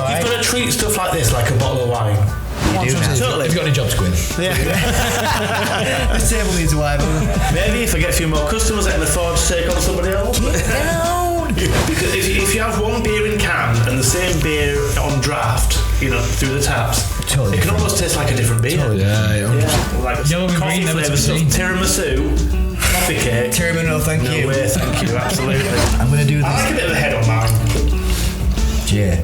You've got to treat stuff like this like a bottle of wine. Totally. Have you got any jobs going? Yeah. This table needs a wipe. Maybe if I get a few more customers, I can afford to take on somebody else. Because if you have one beer in can and the same beer on draft, through the taps, totally it can almost taste like a different beer. Totally. Yeah. Like Yellow and coffee green, never to be flavours, seen. Tiramisu, coffee cake. Tiramisu, thank you. No way, thank you, absolutely. I'm going to do this. I like a bit of a head on mine. Yeah.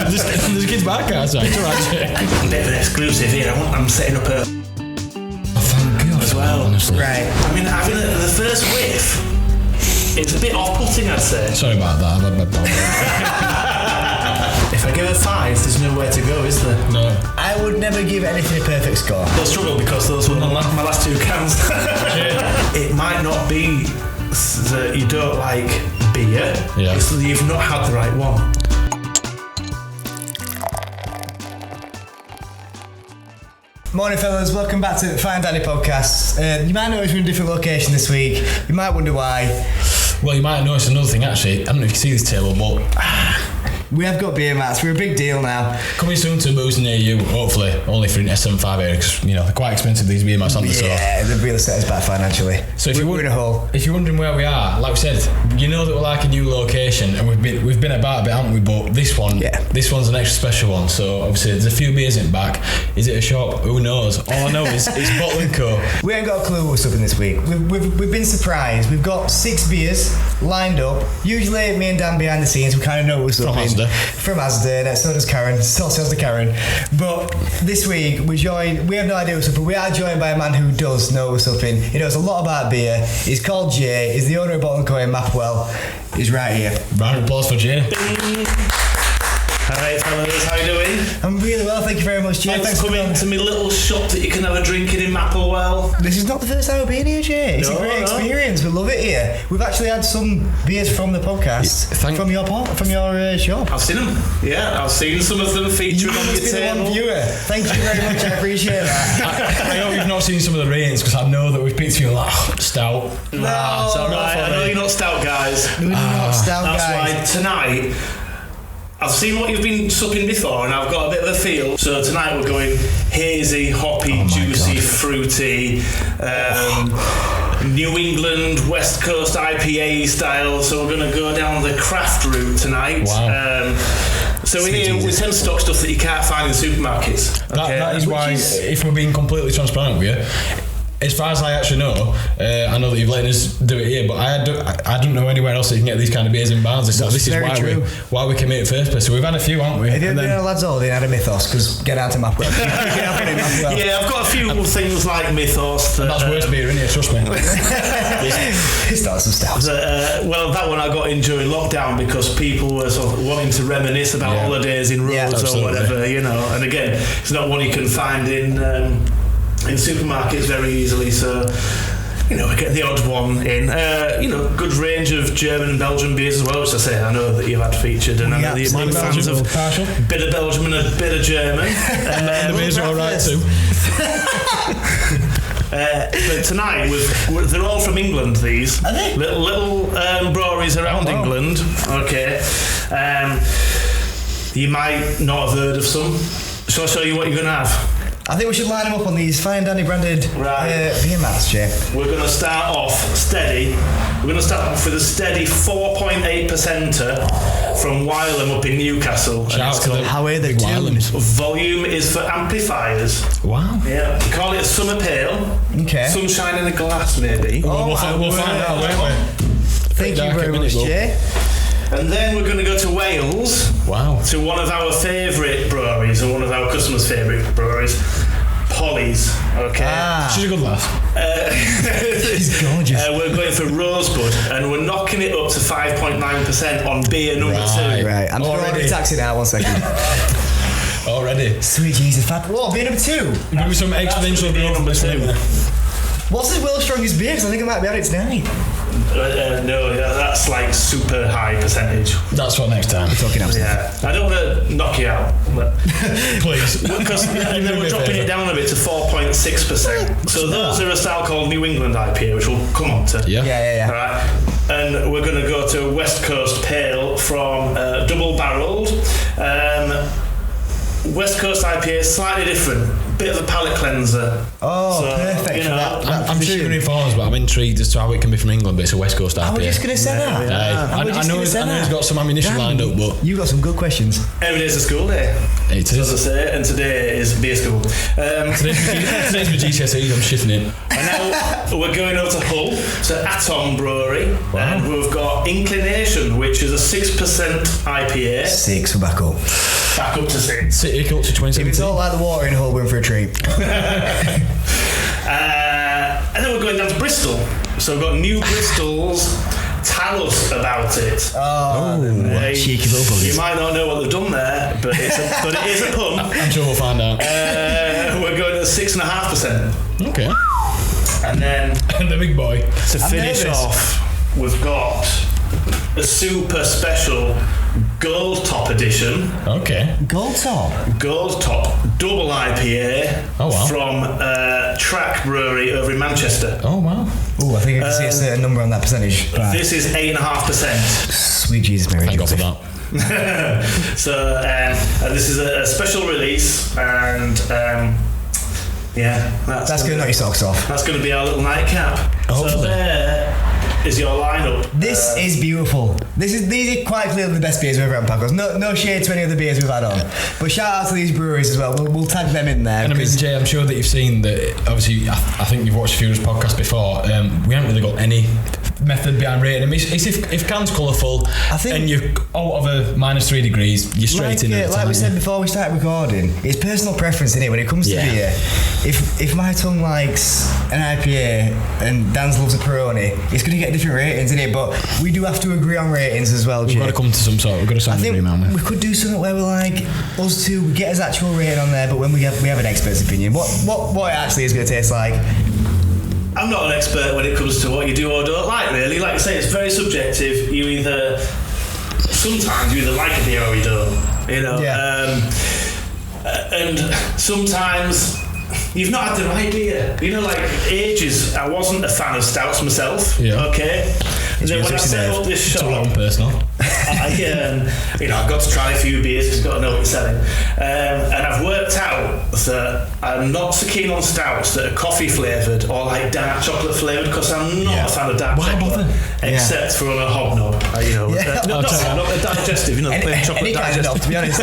There's kids back outside. It's alright. A bit of an exclusive here. I'm setting up a... Thank God as well. Honestly. Right. I mean, having the first whiff, it's a bit off-putting, I'd say. Sorry about that. I've had my problem. If I give it 5, there's nowhere to go, is there? No. I would never give anything a perfect score. They'll struggle because those were my last 2 cans. It might not be that you don't like beer, it's that you've not had the right one. Morning fellas, welcome back to the Fine Danny podcast. You might notice we're in a different location this week. You might wonder why. Well, you might notice another thing actually. I don't know if you can see this table, but we have got beer mats. We're a big deal now. Coming soon to booze near you, hopefully. Only for an SM5 area, because they're quite expensive, these beer mats on the store. Yeah, the real estate is bad financially. So if we're in a hole. If you're wondering where we are, like we said, you know that we're like a new location, and we've been about a bit, haven't we? But this one's an extra special one. So obviously there's a few beers in back. Is it a shop? Who knows? All I know is it's Bottle & Co. We ain't got a clue what's up in this week. We've been surprised. We've got 6 beers lined up. Usually me and Dan behind the scenes, we kind of know what's up in. From Asda. So does Karen. So does Karen. But this week we have no idea what's up, but we are joined by a man who does know what's up in. He knows a lot about beer. He's called Jay. He's the owner of Bottle & Co in Mapplewell. He's right here. Round of applause for Jay. Alright fellas, how you doing? I'm really well, thank you very much, Jay. Thanks for coming to my little shop that you can have a drink in Mapplewell. This is not the first time we've been here, Jay. It's a great experience. We love it here. We've actually had some beers from the podcast from your shop. I've seen them. Yeah, I've seen some of them featuring on your table. One viewer. Thank you very much. I appreciate that. I hope you've not seen some of the ratings, because I know that we've picked you like stout. No, I know you're not stout guys. We're not stout guys. That's why tonight I've seen what you've been supping before and I've got a bit of a feel. So tonight we're going hazy, hoppy, juicy, fruity, New England, West Coast IPA style. So we're going to go down the craft route tonight. Wow. So we tend to stock stuff that you can't find in supermarkets. That is why, if we're being completely transparent with you, as far as I actually know, I know that you've let us do it here, but I don't know anywhere else that you can get these kind of beers in Barnsley. So this is why we came here in the first place. So we've had a few, haven't we? If you've been a lads holiday and had a Mythos, because get out to Mapplewell. Yeah, I've got a few things like Mythos. That's worse beer in here, trust me. It's not some stout. Well, that one I got in during lockdown because people were sort of wanting to reminisce about holidays in Rhodes or whatever, And again, it's not one you can find in supermarkets very easily, so we get the odd one in. Good range of German and Belgian beers as well, which I know that you've had featured, and I know that you're big fans of a bit of Belgium and a bit of German. And the beers are alright too. But tonight, they're all from England, these. Are they? Little breweries around England. Okay. You might not have heard of some. Shall I show you what you're going to have? I think we should line them up on these Fine Danny branded beer mats, Jay. We're going to start off steady. We're going to start off with a steady 4.8% from Wylam up in Newcastle. How are they tuned? Volume is for amplifiers. Wow. Yeah. We call it a summer pale. Okay. Sunshine in a glass, maybe. We'll find out, won't we? Thank you very much, Jay. And then we're going to go to Wales. Wow. To one of our favourite breweries, or one of our customers' favourite breweries, Polly's. Okay. She's a good laugh. She's gorgeous. We're going for Rosebud, and we're knocking it up to 5.9% on beer number 2. Right. I'm already taxing out 1 second. Already. Sweet Jesus, fat. What, beer number 2? Give me some exponential beer number 2. What's the world's strongest beer? Because I think I might be at it tonight. No, that's like super high percentage. That's what next time. We're talking absolutely. Yeah, I don't want to knock you out, but please. Because then we're dropping it down a bit to 4.6%. So those are a style called New England IPA, which we'll come on to. Yeah. All right, and we're going to go to a West Coast Pale from double barreled. West Coast IPA, slightly different. Bit of a palate cleanser. Oh, so, perfect. You know, I'm sure you're going to inform us, but I'm intrigued as to how it can be from England, but it's a West Coast IPA. I was just going to say that. I know he's got some ammunition lined up, but... You've got some good questions. Every day's a school day. It is. As I say, and today is beer school. Today's my GCSEs, I'm shifting it. And now we're going over to Hull, to Atom Brewery, and we've got Inclination, which is a 6% IPA. 6 for back up. Back up to 6. City Culture 2017. If it's all like the water in Hull, we're in for a treat. And then we're going down to Bristol. So we've got New Bristol's. Tell us about it. Cheeky little buggers. You might not know what they've done there, but it is a pun. I'm sure we'll find out. We're going to 6.5%. Okay. And then the big boy. To finish off, we've got a super special Gold Top edition. Okay. Gold Top double IPA. Oh wow. From Track Brewery over in Manchester. Oh wow. Oh, I think I can see a certain number on that percentage. Right. This is 8.5%. Sweet Jesus Mary. Thank God for that. So this is a special release, and that's going to knock your socks off. That's going to be our little nightcap. Hopefully. So there is your lineup. This is beautiful. These are quite clearly the best beers we've ever had on podcast. No shade to any of the beers we've had on, but shout out to these breweries as well. We'll tag them in there. And I mean, Jay, I'm sure that you've seen that. Obviously, I think you've watched a few of those podcasts before. We haven't really got any method behind rating them. It's if can's colourful and you're out of a -3 degrees, you're straight in. Like we said before we started recording, it's personal preference, isn't it? When it comes to beer, if my tongue likes an IPA and Dan's loves a Peroni, it's going to get different ratings, isn't it? But we do have to agree on ratings as well. We've got to come to some sort. We've got to sign an agreement. We could do something where we're like us two, we get his actual rating on there, but when we have an expert's opinion, what it actually is going to taste like. I'm not an expert when it comes to what you do or don't like, really. Like I say, it's very subjective. Sometimes you either like a beer or you don't, you know. Yeah. And sometimes you've not had the right beer. You know, like ages, I wasn't a fan of stouts myself. Yeah. Okay. And then when I set up this shop, I've got to try a few beers. Just got to know what you're selling. And I've worked out that I'm not so keen on stouts that are coffee flavoured or like dark chocolate flavoured, because I'm not a fan of dark chocolate, except for on a hobnob. Not a digestive, plain chocolate digestive. To be honest.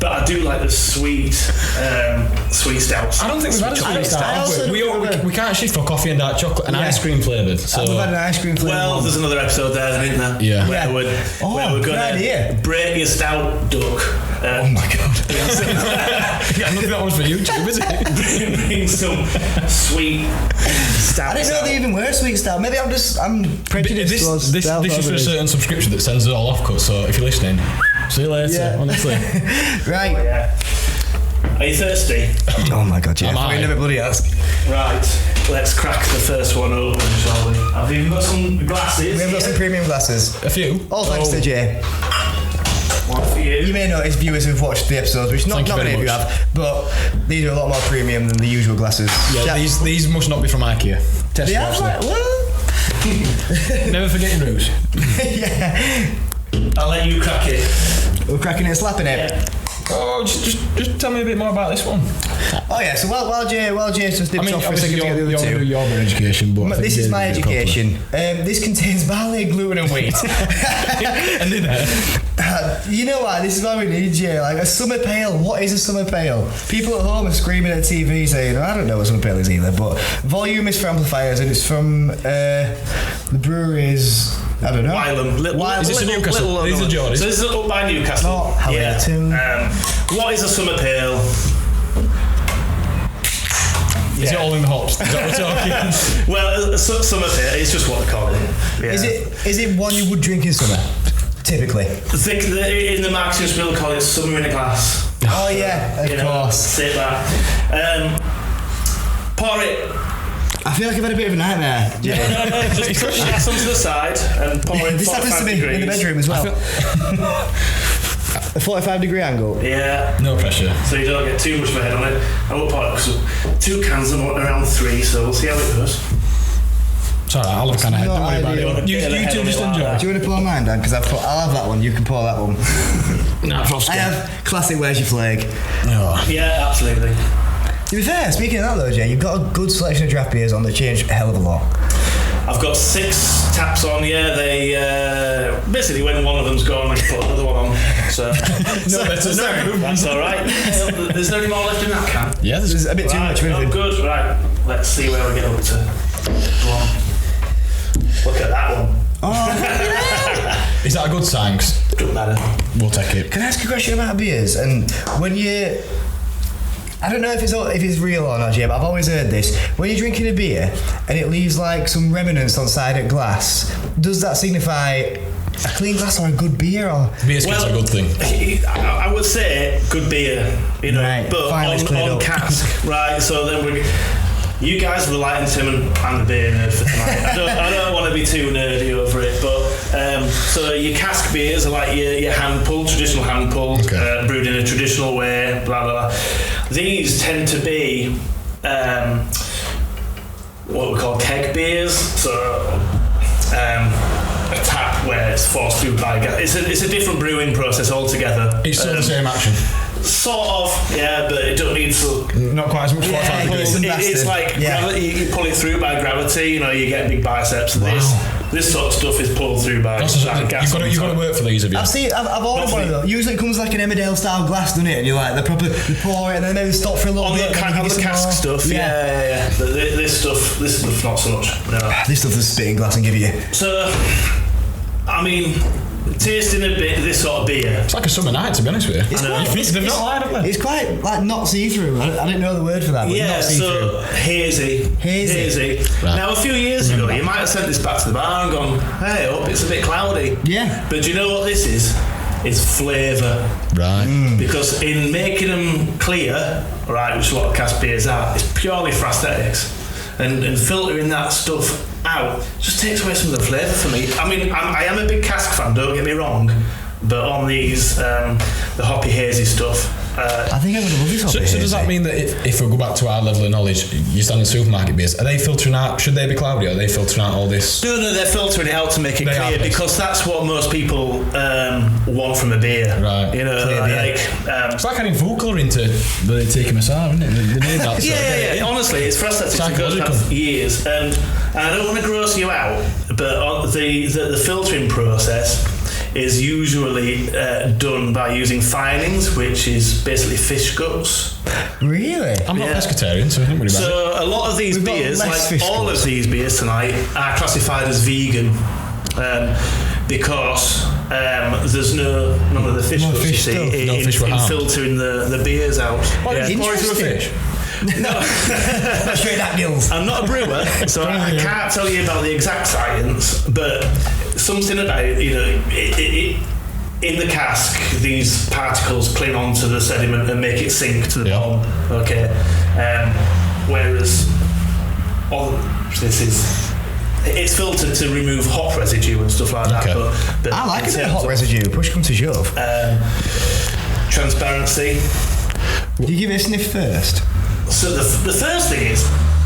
But I do like the sweet stouts. I don't think we've had a sweet stout. We can't shift for coffee and dark chocolate and ice cream flavoured. So we've had an ice cream flavour. Well, there's another episode there, isn't there? Yeah. Where we're going to break your stout duck. Oh my God. I think that one's for YouTube, is it? Bring some sweet stout. I didn't know they even were sweet stout. Maybe I'm prejudiced. This is for a certain subscription that sends it all off cut. So if you're listening, see you later. Honestly. Right. Oh, yeah. Are you thirsty? Oh my God, yeah. I never bloody asked. Right, let's crack the first one open, shall we? Have you got some glasses? We have got some premium glasses. A few. All thanks to Jay. One for you. You may notice viewers who've watched the episodes, which not many of you have, but these are a lot more premium than the usual glasses. Yeah, these must not be from IKEA. They have like, what? Never forget your roots. Yeah. I'll let you crack it. We're cracking it and slapping it. Yeah. Oh, just tell me a bit more about this one. Oh yeah, so while Jay just dips off for a second to get the other two. Your education, but this is my education. This contains barley, gluten, and wheat. And you know what? This is why we need Jay. Like a summer pale. What is a summer pale? People at home are screaming at TV saying, I don't know what summer pale is either. But volume is for amplifiers, and it's from the breweries. I don't know. Wylam. Is this a Newcastle? These are Geordies. So this is up by Newcastle. What is a summer pale? Is it all in the hops? Is that what we're talking? Well, summer pale, it's just what they call it. Yeah. Is it one you would drink in summer? Typically. In the marketing spiel, call it summer in a glass. Oh yeah, of course. Sip that. Pour it. I feel like I've had a bit of a nightmare. Yeah. Just push it some to the side and pour it. This happens to me in the bedroom as well. A 45-degree angle. Yeah. No pressure. So you don't get too much of a head on it. I won't pour it because 2 cans are around 3, so we'll see how it goes. It's alright, I'll have a can of head. Don't worry about it. You two just enjoy. Do you want to pour mine, Dan? Because I'll have that one. You can pour that one. Nah, I have classic. Where's your flag? Oh. Yeah, absolutely. To be fair, speaking of that though, Jay, you've got a good selection of draft beers on. They change a hell of a lot. I've got 6 taps on. Yeah, they basically when one of them's gone, I can put another one on. So that's all right. There's no more left in that can. Yeah, there's a bit too much. Oh, good. Right, let's see where we get up to. Go on. Look at that one. Oh, is that a good sign? Doesn't matter. We'll take it. Can I ask a question about beers? And when you, I don't know if it's real or not, Jay, but I've always heard this. When you're drinking a beer and it leaves like some remnants on side of glass, does that signify a clean glass or a good beer? Or Beer's a good thing. I would say good beer, you know, right, but on cask, right? So then you guys are the light and Tim and the beer nerd for tonight. I don't want to be too nerdy over it, but so your cask beers are like your hand pulled, traditional hand pulled, okay. Brewed in a traditional way, blah blah blah. These tend to be what we call keg beers. So a tap where it's forced through by gas. It's a different brewing process altogether. It's still the same action. Sort of, yeah, but it don't need to. Not quite as much force. It's like gravity. You pull it through by gravity. You know, you get big biceps. Wow. This sort of stuff is pulled through by gas. You've got to work for these, have you? I've ordered one of them. Usually it comes like an Emmerdale style glass, doesn't it? And you're like, you pour it and then maybe stop for a little bit. On the cask stuff, yeah. But this stuff, not so much. No. This stuff is spitting glass and give you. So, I mean, tasting a bit this sort of beer. It's like a summer night, to be honest with you. It's quite like not see-through. I didn't know the word for that. But yeah, not see-through. So hazy. Right. Now, a few years ago, you might have sent this back to the bar and gone, "Hey, up, it's a bit cloudy." Yeah. But do you know what this is? It's flavour. Right. Because in making them clear, right, which a lot of cask beers are, it's purely for aesthetics. And filtering that stuff out just takes away some of the flavour for me. I mean, I am a big cask fan, don't get me wrong, but on these, the hoppy hazy stuff, I think I would love this hoppy hazy. So does that mean that if we go back to our level of knowledge, you stand in supermarket beers, are they filtering out, should they be cloudy, or are they filtering out all this? No, they're filtering it out to make it clear, because that's what most people want from a beer. Right. You know, it's like adding food colouring to the Tikka Masala, isn't it? The name that. Yeah. Honestly, it's for aesthetics. It goes back years, and I don't want to gross you out, but the filtering process is usually done by using finings, which is basically fish guts. Really? I'm not pescatarian, so I don't really matter. So a lot of these beers, like all of these beers tonight, are classified as vegan because there's none of the fish guts you see in filtering the beers out. Oh, yeah. Interesting. No, not straight at gills. I'm not a brewer, so I can't tell you about the exact science, but something about it, in the cask, these particles cling onto the sediment and make it sink to the bottom. Okay, whereas it's filtered to remove hop residue and stuff like that. But I like a bit of hop residue. Push come to shove. Transparency. Do you give it a sniff first? So the first thing is,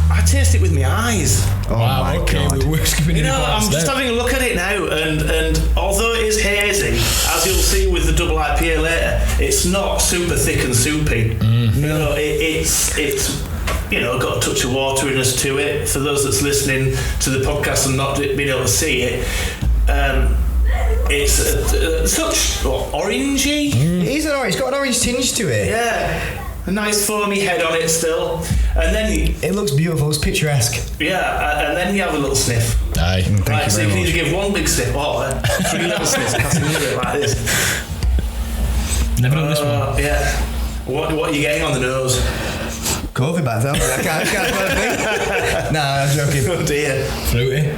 I taste it with my eyes. Oh wow, my God. We're skipping I'm just having a look at it now, and although it is hazy, as you'll see with the double IPA later, it's not super thick and soupy. You know, it's got a touch of wateriness to it. For those that's listening to the podcast and not being able to see it, it's such orangey. It's got an orange tinge to it. Yeah. A nice foamy head on it still, and then it looks beautiful. It's picturesque. Yeah, and then you have a little sniff. Aye. Right, so you can either give one big sniff or 3 little sniffs. Like this. Never done this one. Yeah. What are you getting on the nose? COVID back then. I can't. Nah, I'm joking. Oh dear. Fruity.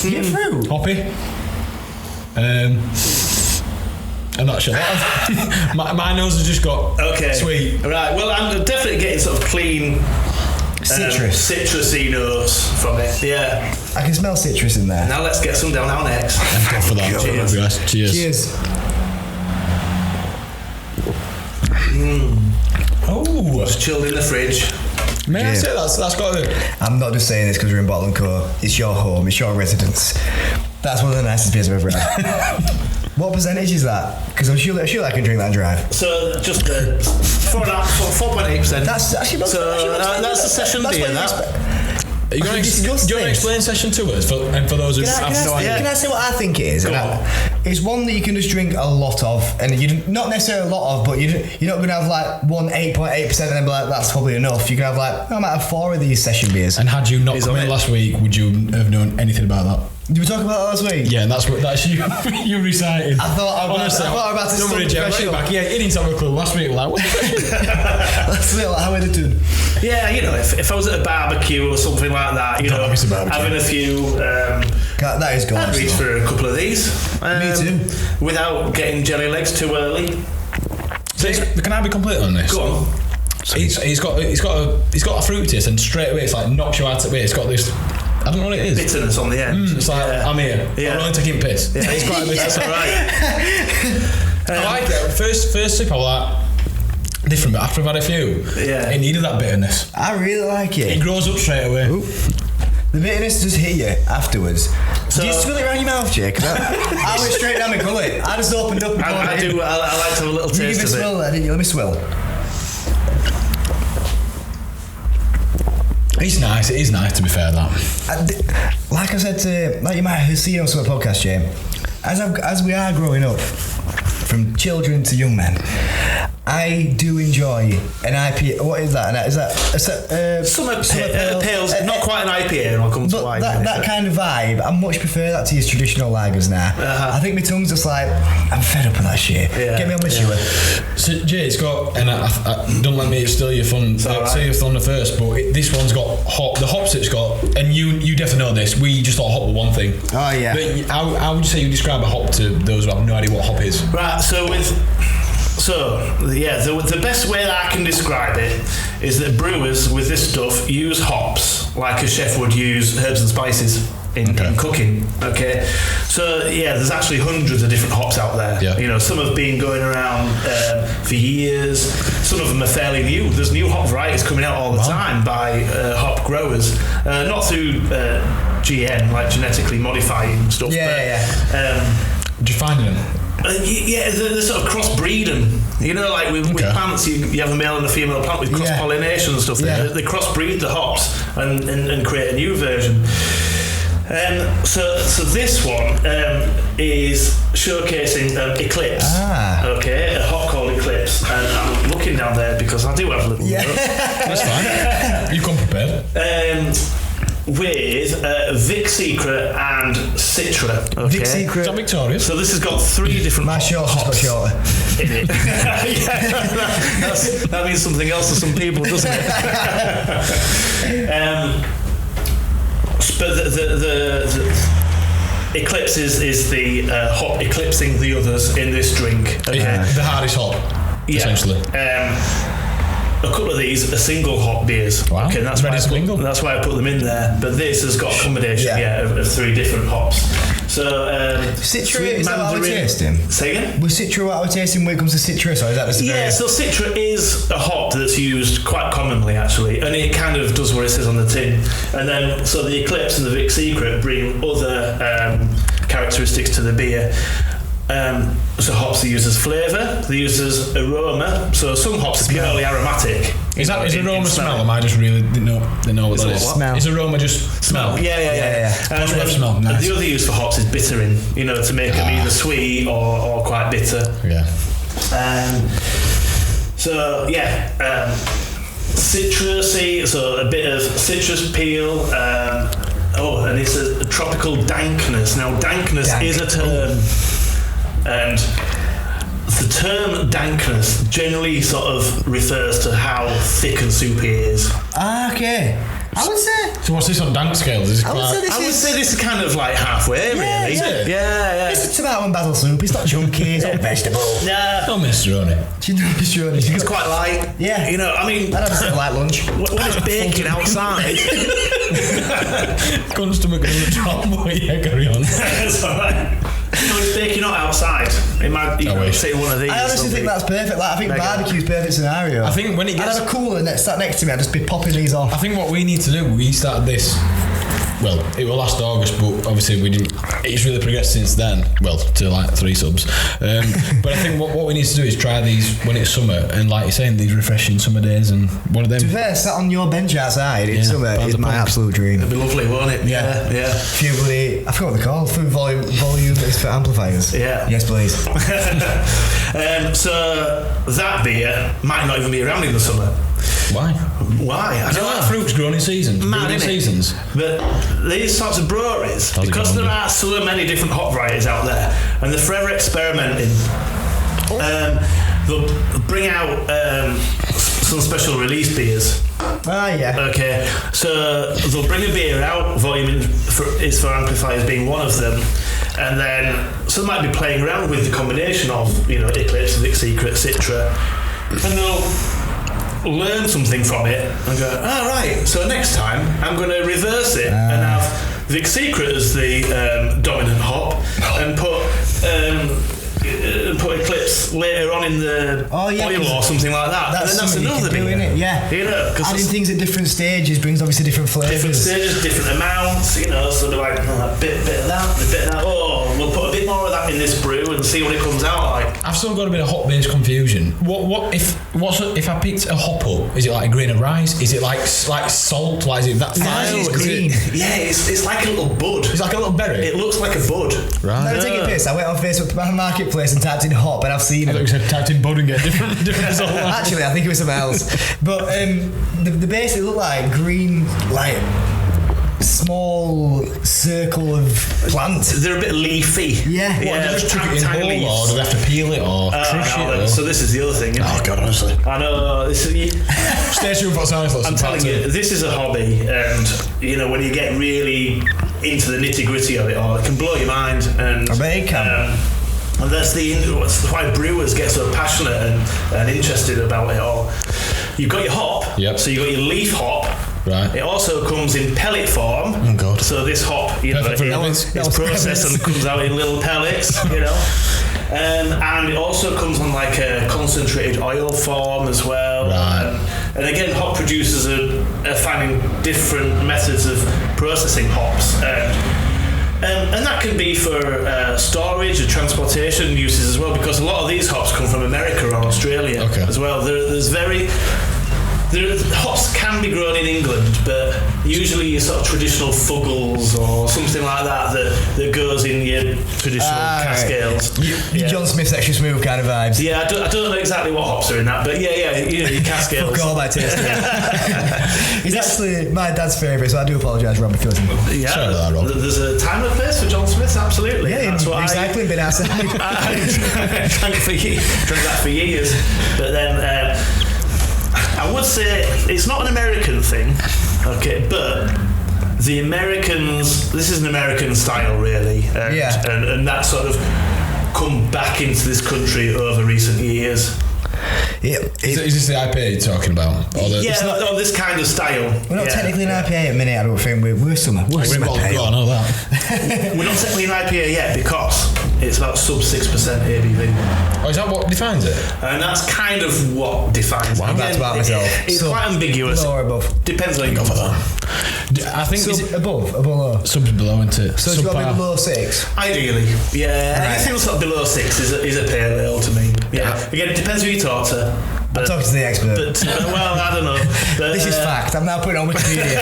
You get fruit. Hoppy. I'm not sure. My nose has just got sweet. Right, well, I'm definitely getting sort of clean citrusy notes from it. Yeah. I can smell citrus in there. Now let's get some down our necks. Thank God for that. Cheers. Oh. It's chilled in the fridge. May I say that's got to... I'm not just saying this because we're in Bottle & Co. It's your home, it's your residence. That's one of the nicest beers I've ever had. What percentage is that? Because I'm sure I can drink that and drive. So just 4.8%. That's actually that's a session beer. Are you going to explain session to us for those who have no idea? Can I say what I think it is? It's one that you can just drink a lot of, and you not necessarily a lot of, but you're not going to have like 8.8% and then be like, that's probably enough. You can have like, I might have 4 of these session beers. And had you not come in last week, would you have known anything about that? Did we talk about that last week? Yeah, and that's you recited. I thought I was about to don't worry, Jeff, back. Yeah, he didn't have a clue. Last week, like, what? That's it, like, how are they doing? Yeah, you know, if I was at a barbecue or something like that, you know, having a few... that is gorgeous. I'd reach for a couple of these. Me too. Without getting jelly legs too early. So can I be complete on this? Go on. He's got a fruit taste, and straight away it's like knocks you out of the way. It's got this... I don't know what it is. Bitterness on the end. It's like, I'm here. I'm only taking piss. Yeah, it's quite a bit. That's alright. I like it. First sip, I was like, different, but after I've had a few, it needed that bitterness. I really like it. It grows up straight away. Ooh. The bitterness just hit you afterwards. So, do you spill it around your mouth, Jake? I went straight down my gullet. I just opened up and I like to have a little taste of it. Let me swill. It's nice. It is nice, to be fair. That, like I said, like you might have seen on some podcast, James. As we are growing up, from children to young men, I do enjoy an IPA. What is that? Is that summer pales? Not quite an IPA. I'll come to why. That kind of vibe, I much prefer that to your traditional lagers now. I think my tongue's just like, I'm fed up with that shit. Get me on my chewer. So Jay, it's got, and don't let me steal your fun. Say your thunder first, but this one's got the hops it's got, and you definitely know this. We just thought hop was one thing. Oh yeah. But how would you say you describe a hop to those who have no idea what hop is? Right. The best way that I can describe it is that brewers with this stuff use hops like a chef would use herbs and spices in cooking. Okay, so there's actually hundreds of different hops out there. You know, some have been going around for years. Some of them are fairly new. There's new hop varieties coming out all the time by hop growers, not through GM, like genetically modifying stuff. Did you find them? They're sort of crossbreeding. You know, like with plants, you have a male and a female plant with cross-pollination and stuff. They crossbreed the hops and create a new version. So this one is showcasing Eclipse. Okay, a hop called Eclipse, and I'm looking down there because I do have a little notes. That's fine. You've come prepared. With Vic Secret and Citra. Okay. Vic Secret. Is that Victoria? So this has got 3 different hops in it. That means something else to some people, doesn't it? But the Eclipse is the hop eclipsing the others in this drink. Okay. The hardest hop, essentially. A couple of these are single hop beers. Wow. Okay, that's why I put them in there. But this has got a combination of 3 different hops. So Citra, is that what we're tasting? Say again? Was Citra what we're tasting when it comes to citrus, or is that just so Citra is a hop that's used quite commonly actually, and it kind of does what it says on the tin. And then so the Eclipse and the Vic Secret bring other characteristics to the beer. So hops are used as flavour, they're used as aroma. So some hops are purely aromatic. Is aroma smell? Or am I just really didn't know what that is? Smell. Is aroma just smell? Yeah. And smell. Nice. The other use for hops is bittering. You know, to make them either sweet or quite bitter. Yeah. Citrusy. So a bit of citrus peel. And it's a tropical dankness. Now, dankness is a term. And the term dankness generally sort of refers to how thick and soupy it is. Okay. I would say. So what's this on dank scale? I would say this is kind of like halfway, really. Yeah. It's a tomato and basil soup. It's not chunky. It's not vegetable. Yeah. Don't minestrone. It's quite light. Yeah. You know, I mean, I'd have a light lunch. When it's baking outside. Comes to McGonagall, but carry on. It's alright. When it's baking out outside. Sit in one of these. I honestly think that's perfect. Like, I think barbecue's perfect scenario. I think when it gets... I'd have a cooler sat next to me, I'd just be popping these off. I think what we need to do, we started this... Well, it was last August, but obviously we didn't... It's really progressed since then. Well, to like 3 subs. But I think what we need to do is try these when it's summer, and like you're saying, these refreshing summer days, and one of them... To be fair, sat on your bench outside in summer is my absolute dream. It'd be lovely, won't it? Yeah. Few bloody... I forgot what they're called. Food volume is for amplifiers. Yeah. Yes, please. So that beer might not even be around in the summer. Why? I don't like fruits grown in seasons. Seasons. But these sorts of breweries, because there are so many different hop varieties out there, and they're forever experimenting, they'll bring out some special release beers. Okay, so they'll bring a beer out, volume is for amplifiers being one of them, and then some might be playing around with the combination of, Eclipse, Vic Secret, Citra, and they'll learn something from it and go, right, so next time I'm going to reverse it and have Vic Secret as the dominant hop and put Eclipse later on in the oil or something like that. And then that's another beer. Isn't it? Yeah. Adding things at different stages brings obviously different flavours. Different stages, different amounts, so they're like, a bit of that, a bit of that. We'll put a bit more of that in this brew and see what it comes out like. I've still got a bit of hop-based confusion. What if I picked a hop up? Is it like a grain of rice? Is it like salt? Like, is it that fine? It's green. It's like a little bud. It's like a little berry. It looks like a bud. Right. I'm taking a piss. I went on Facebook Marketplace and typed in hop, and I've seen it. I thought you said typed in bud and get different result. Actually, I think it was something else. But the basically look like green, like small circle of plants. They're a bit leafy. Yeah. Do they just chuck it in whole, or do they have to peel it, or crush it? So this is the other thing. God, honestly. I know. Stay tuned for science lesson. I'm telling you, this is a hobby, and when you get really into the nitty gritty of it all, it can blow your mind. And I bet it can. And that's why brewers get so passionate and interested about it all. You've got your hop, so you've got your leaf hop. Right. It also comes in pellet form. Oh God. So this hop, it's processed and comes out in little pellets, and it also comes on like a concentrated oil form as well. Right. And again, hop producers are finding different methods of processing hops. And that can be for storage and transportation uses as well, because a lot of these hops come from America or Australia as well. Hops can be grown in England, but usually your sort of traditional fuggles or something like that goes in your traditional cask-ales. John Smith's Extra Smooth kind of vibes. Yeah, I don't know exactly what hops are in that, but your cask-ales. Fuck all my taste. He's actually my dad's favourite, so I do apologise, Rob, because yeah, sorry about that, Rob. There's a time and place for John Smith's, absolutely. Yeah, that's what recycling bin outside. I drank that for years, but then I would say it's not an American thing, but the Americans, this is an American style really, and that sort of come back into this country over recent years. Is this the IPA you're talking about? This kind of style. We're not technically an IPA at the minute, I don't think. We're summer. We're pale. I know that. We're not technically an IPA yet because it's about sub 6% ABV. Oh, is that what defines it? And that's kind of what defines it. I'm about myself. It's quite ambiguous. Below or above? Depends on you go for that. I think above or below? Sub's below, isn't it? So it's got to be below 6? Ideally, yeah. Right. Anything sort of below 6 is a pale ale to me. Yeah. Again, it depends who you talk to. I'm talking to the expert. Well, I don't know. But, this is fact. I'm now putting on Wikipedia.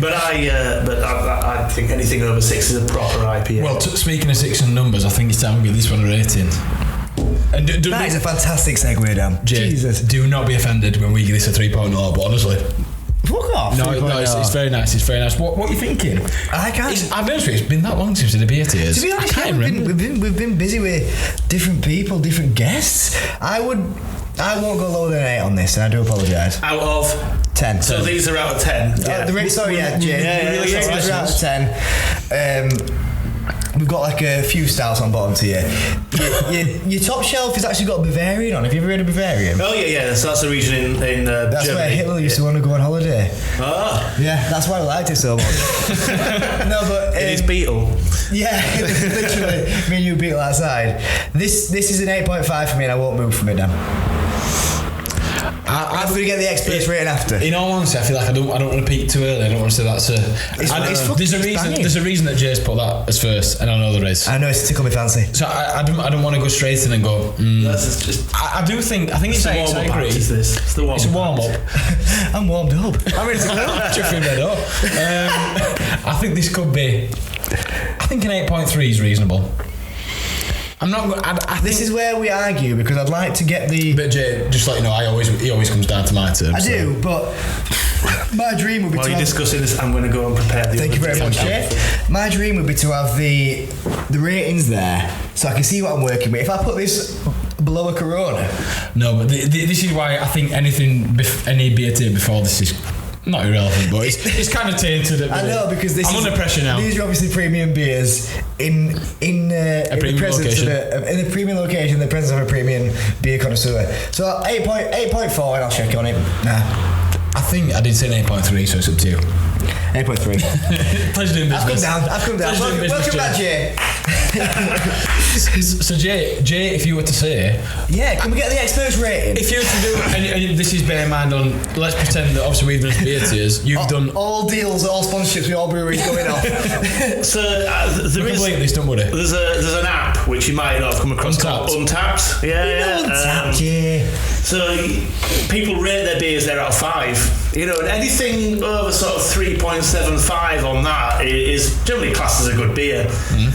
but I think anything over 6 is a proper IPA. Well, speaking of 6 and numbers, I think it's time to give this one a rating. And that is a fantastic segue, Dan. Jay, Jesus. Do not be offended when we give this a 3.0, but honestly. Fuck off. No, it's very nice. It's very nice. What are you thinking? I can't. I've noticed it's been that long since we did a beer tears. To be honest, we've been busy with different people, different guests. I won't go lower than 8 on this, and I do apologise. Out of 10. So these are out of 10. Jay. These are out of 10. we've got like a few stouts on bottom tier. Your top shelf has actually got Bavarian on. Have you ever heard of Bavarian? Oh yeah. So that's a region in that's Germany. where Hitler used to want to go on holiday. Oh. Yeah, that's why I liked it so much. No, but it is Beetle. Yeah, literally. Me and you Beetle outside. This is an 8.5 for me, and I won't move from it, Dan. I'm going to get the experts rating after. In all honesty, I feel like I don't want to peak too early. I don't want to say that's a. There's a reason that Jay's put that as first, and I know there is. I know, it's to tickle me fancy. So I don't want to go straight in and go. I think it's a warm up. It's a warm up. I'm warmed up. I'm ready to go. Chuffing red up. I think this could be. I think an 8.3 is reasonable. I'm not. This is where we argue because I'd like to get the. But Jay, just let you know, he always comes down to my terms. I do, but my dream would be. While you're discussing this, I'm going to go and prepare the. Thank you very much, Jay. My dream would be to have the ratings there, so I can see what I'm working with. If I put this below a Corona. No, but this is why I think any beer tier before this is. Not irrelevant, but it's kind of tainted. I know because I'm under pressure now. These are obviously premium beers in the presence of in a premium location, in the presence of a premium beer connoisseur. So 8.4, and I'll check on it. Nah, I think I did say an 8.3, so it's up to you. 8.3. Pleasure doing business. I've come down. Welcome back, Jay. So Jay, if you were to say, yeah, can we get the experts rating? If you were to do, and this is bear in mind on, let's pretend that obviously we've done beer tiers. You've done all deals, all sponsorships with all breweries going off. So there is this, don't worry. There's an app which you might not have come across called Untapped. Yeah. Untapped, yeah. So people rate their beers there out of 5. You know, and anything over sort of 3.75 on that is generally classed as a good beer.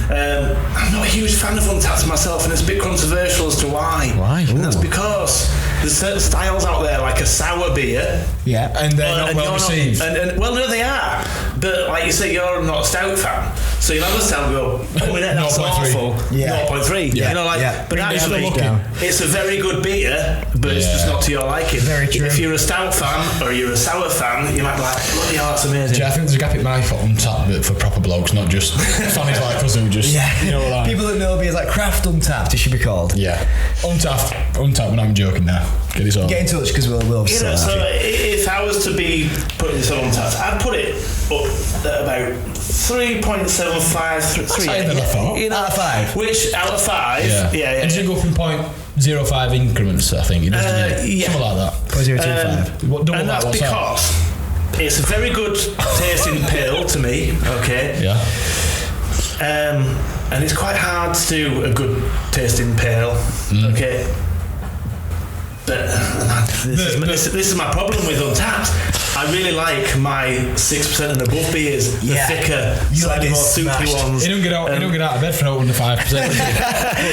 I'm not a huge fan of Untapped myself, and it's a bit controversial as to why. Why? And that's because there's certain styles out there, like a sour beer. Yeah, and they're not well received. Well, no, they are. But like you say, you're not a stout fan, so you'll have a stout and go, oh, that's awful. 0.3. Yeah. You know, but actually, it's a very good beer, but it's just not to your liking. Very true. If you're a stout fan or you're a sour fan, you might be like, bloody hell, that's amazing. I think there's a gap in my foot Untapped for proper blokes, not just fannies like us who just, you know what I mean. People that know beers like Craft Untapped, it should be called. Yeah. Untapped, we're not even joking now. Get this on. Get in touch because we'll you know, so if I was to be putting this on Untapped, I'd put it up at about 3.75. Out of 5. Which out of 5? Yeah. And does it go up in 0.05 increments? I think it does. Something like that. 0.025. And that's because it's a very good tasting pale to me. Okay. Yeah. And it's quite hard to do a good tasting pale. Okay. But this is my problem with Untapped. I really like my 6% and above beers, the thicker, slightly more soupy ones. You don't get out of bed for no under 5%.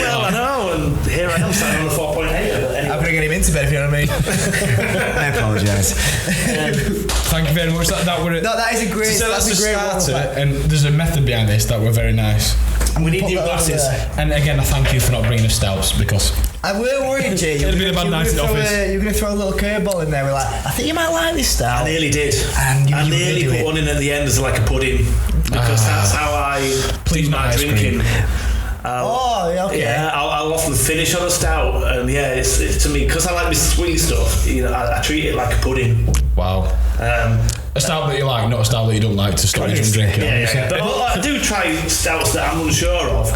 Well, I know, and here I am sat on a 4.8. Anyway. I'm going to get him into bed, if you know what I mean. I apologise. Thank you very much. That is a great. So that's a great starter, and there's a method behind this that were very nice. We need new glasses. And again, I thank you for not bringing us stouts because I were worried, Jay. It'd been a bad night in the office. You're going to throw a little curveball in there. We're like, I think you might like this stout. I nearly did. And I nearly put one in at the end as like a pudding because that's how I do my drinking. Okay. Yeah, I'll often finish on a stout, and it's to me because I like this sweet stuff. You know, I treat it like a pudding. Wow. A stout that you like, not a stout that you don't like to stop you from drinking. Yeah. But I do try stouts that I'm unsure of.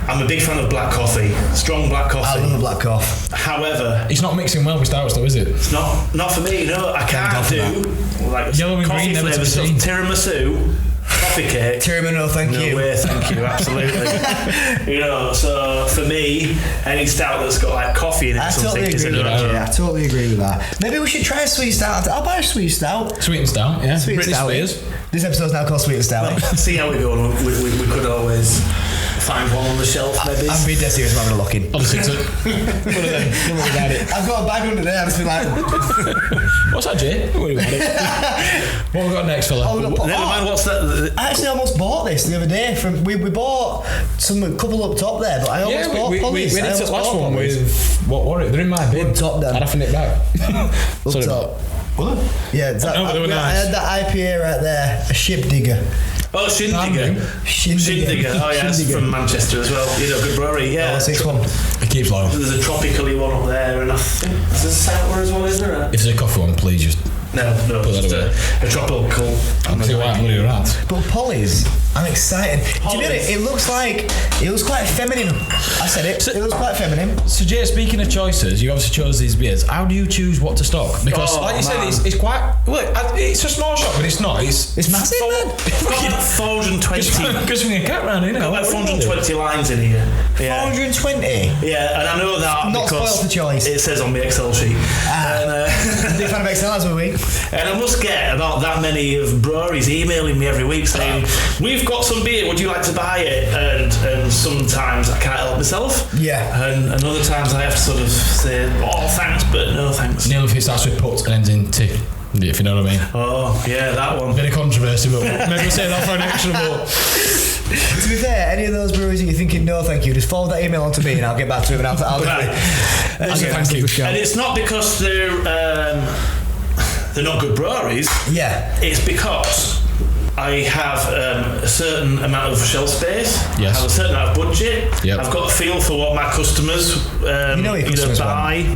I'm a big fan of black coffee, strong black coffee. I love black coffee. However, it's not mixing well with stouts, though, is it? It's not for me. No, I can't do like yellow and green flavour stuff. Tiramisu, coffee cake. Tiramisu, thank you. No way, thank you, absolutely. You know, so for me, any stout that's got like coffee in it, I totally agree with that. Maybe we should try a sweet stout. I'll buy a sweet stout. Sweet and stout, yeah. Sweet British stout. Spears. This episode's now called Sweet and Stout. Well, see how we go. We could always find one on the shelf, maybe. I'm being dead serious about having a lock in. On the sixer. What are they? Don't worry about it. I've got a bag under there. I've just been like, what's that, Jay? Don't worry about it. What have we got next, fella? Never mind, what's that? I actually almost bought this the other day. We bought a couple up top there, but I almost bought Polly's. We did the last one with, what were it? They're in my bin. Up top, then. I'd have to nick back. Up top. What? Yeah, I had that IPA right there, a ship digger. Oh, Shindiger. Oh, yeah, it's from Manchester as well. Good brewery, yeah. 6-1. It keeps low. There's a tropically one up there, and I think there's a sour as well, isn't there? If there's a coffee one, please just No, put that away. A tropical. I'll see why I'm really right. But Polly's, I'm excited. Do you know it looks quite feminine. I said it. It looks quite feminine. So Jay, speaking of choices, you obviously chose these beers. How do you choose what to stock? Because like you said, it's quite it's a small shop, but it's not. It's massive, man. I've got 420. Because we a cat round, you know. I've got 420 lines in here. Yeah. 420. Yeah, and I know that not because spoiled for choice. It says on the Excel sheet. Big fan of Excel, as were we. And I must get about that many of breweries emailing me every week saying, "We've got some beer. Would you like to buy it?" And sometimes I can't help myself. Yeah. And other times I have to sort of say, "Oh, thanks, but no thanks." Neil, if it starts with put and ends in T, if you know what I mean. Oh, yeah, that one. Bit of controversy, but maybe we'll say that for an extra vote. To be fair, any of those breweries that you're thinking, no, thank you, just forward that email on to me and I'll get back to him and I'll thank you. And it's not because they're not good breweries. Yeah. It's because I have a certain amount of shelf space. Yes. I have a certain amount of budget. Yep. I've got a feel for what my customers buy.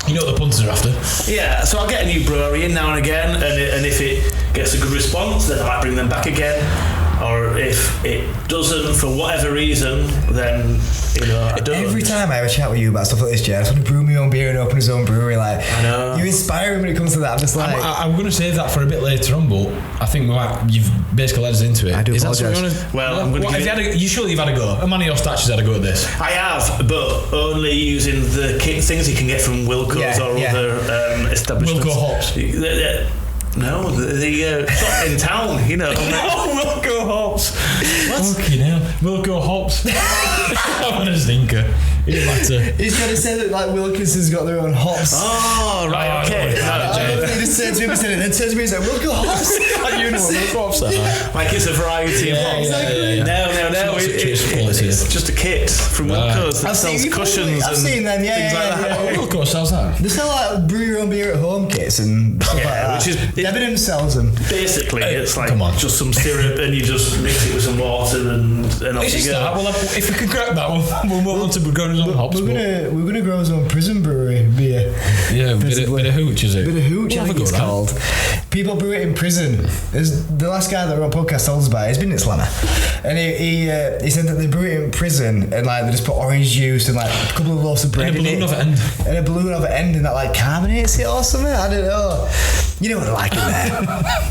You know what the punters are after. Yeah, so I'll get a new brewery in now and again, and if it gets a good response, then I might bring them back again. Or if it doesn't, for whatever reason, then I don't. Every time I have a chat with you about stuff like this, Jay, I just want to brew my own beer and open his own brewery. Like, I know. You inspire me when it comes to that. I'm just like, I'm going to save that for a bit later on, but I think you've basically led us into it. I do apologise. Well, I'm going to. You surely you've had a go. A man of your stature's had a go at this. I have, but only using the things you can get from Wilco's or other establishments. Wilco hops. No, the shop in town, Oh, Wilco hops. What? Okay, now Wilco hops. I'm a stinker. It doesn't matter. He's trying to say that like Wilkinson's got their own hops. Oh, right, okay. He just turns to me and said it, then turns to me and says, Wilco hops. Like you know what Wilco hops are. Like it's a variety of hops. Yeah. No. It's just a kit from Wilco's that sells cushions I've seen them, things like that. Wilco sells that. They sell like brew your own beer at home kits and stuff like that. Which is Debenhams sells them. Basically, it's like just some syrup and you just mix it with some water and off you go. Well, if we can crack that one, we'll move on to growing his own hops. We're gonna grow his own prison brewery beer. Yeah, bit of hooch, is it? Bit of hooch, I think it's called. People brew it in prison. The last guy that were on podcast told us about it, he's been in Slammer, and he said that they brew it in prison and like they just put orange juice and like a couple of loaves of bread in it, and a balloon of it end, and that like carbonates it or something. I don't know. You know what I like in there.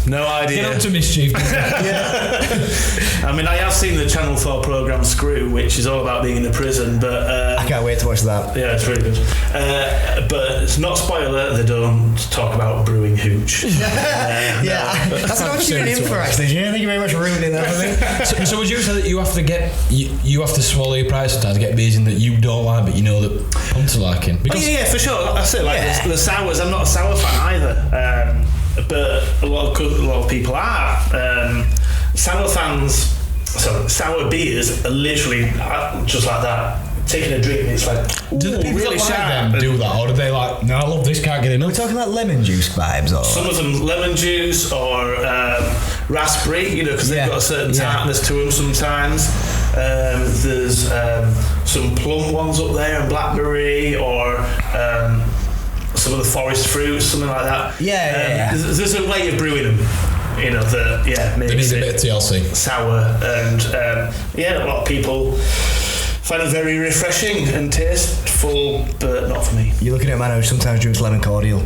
No idea. Get up to mischief. Yeah. I mean, I have seen the Channel 4 programme Screw, which is all about being in a prison, but I can't wait to watch that. Yeah, it's really good. But it's not spoiler, they don't talk about brewing hooch. That's what I was tuning in for, actually. Thank you very much for ruining that for me. So would you say that you have to you have to swallow your pride sometimes to get beers in that you don't like, but you know that punters are liking? Yeah, for sure. That's it. Like the sours, I'm not a sour fan either. But a lot of people are. Sour fans, sour beers are literally just like that. Taking a drink and it's like, do the people really that like them do that, or do they like, no, I love this, can't get enough? We're talking about lemon juice vibes, or some of them lemon juice or raspberry, because they've got a certain tartness to them sometimes. There's some plum ones up there and blackberry, or some of the forest fruits, something like that. There's a way of brewing them. That maybe needs a bit of TLC. Sour, and a lot of people find it very refreshing and tasteful, but not for me. You're looking at a man who sometimes drinks lemon cordial.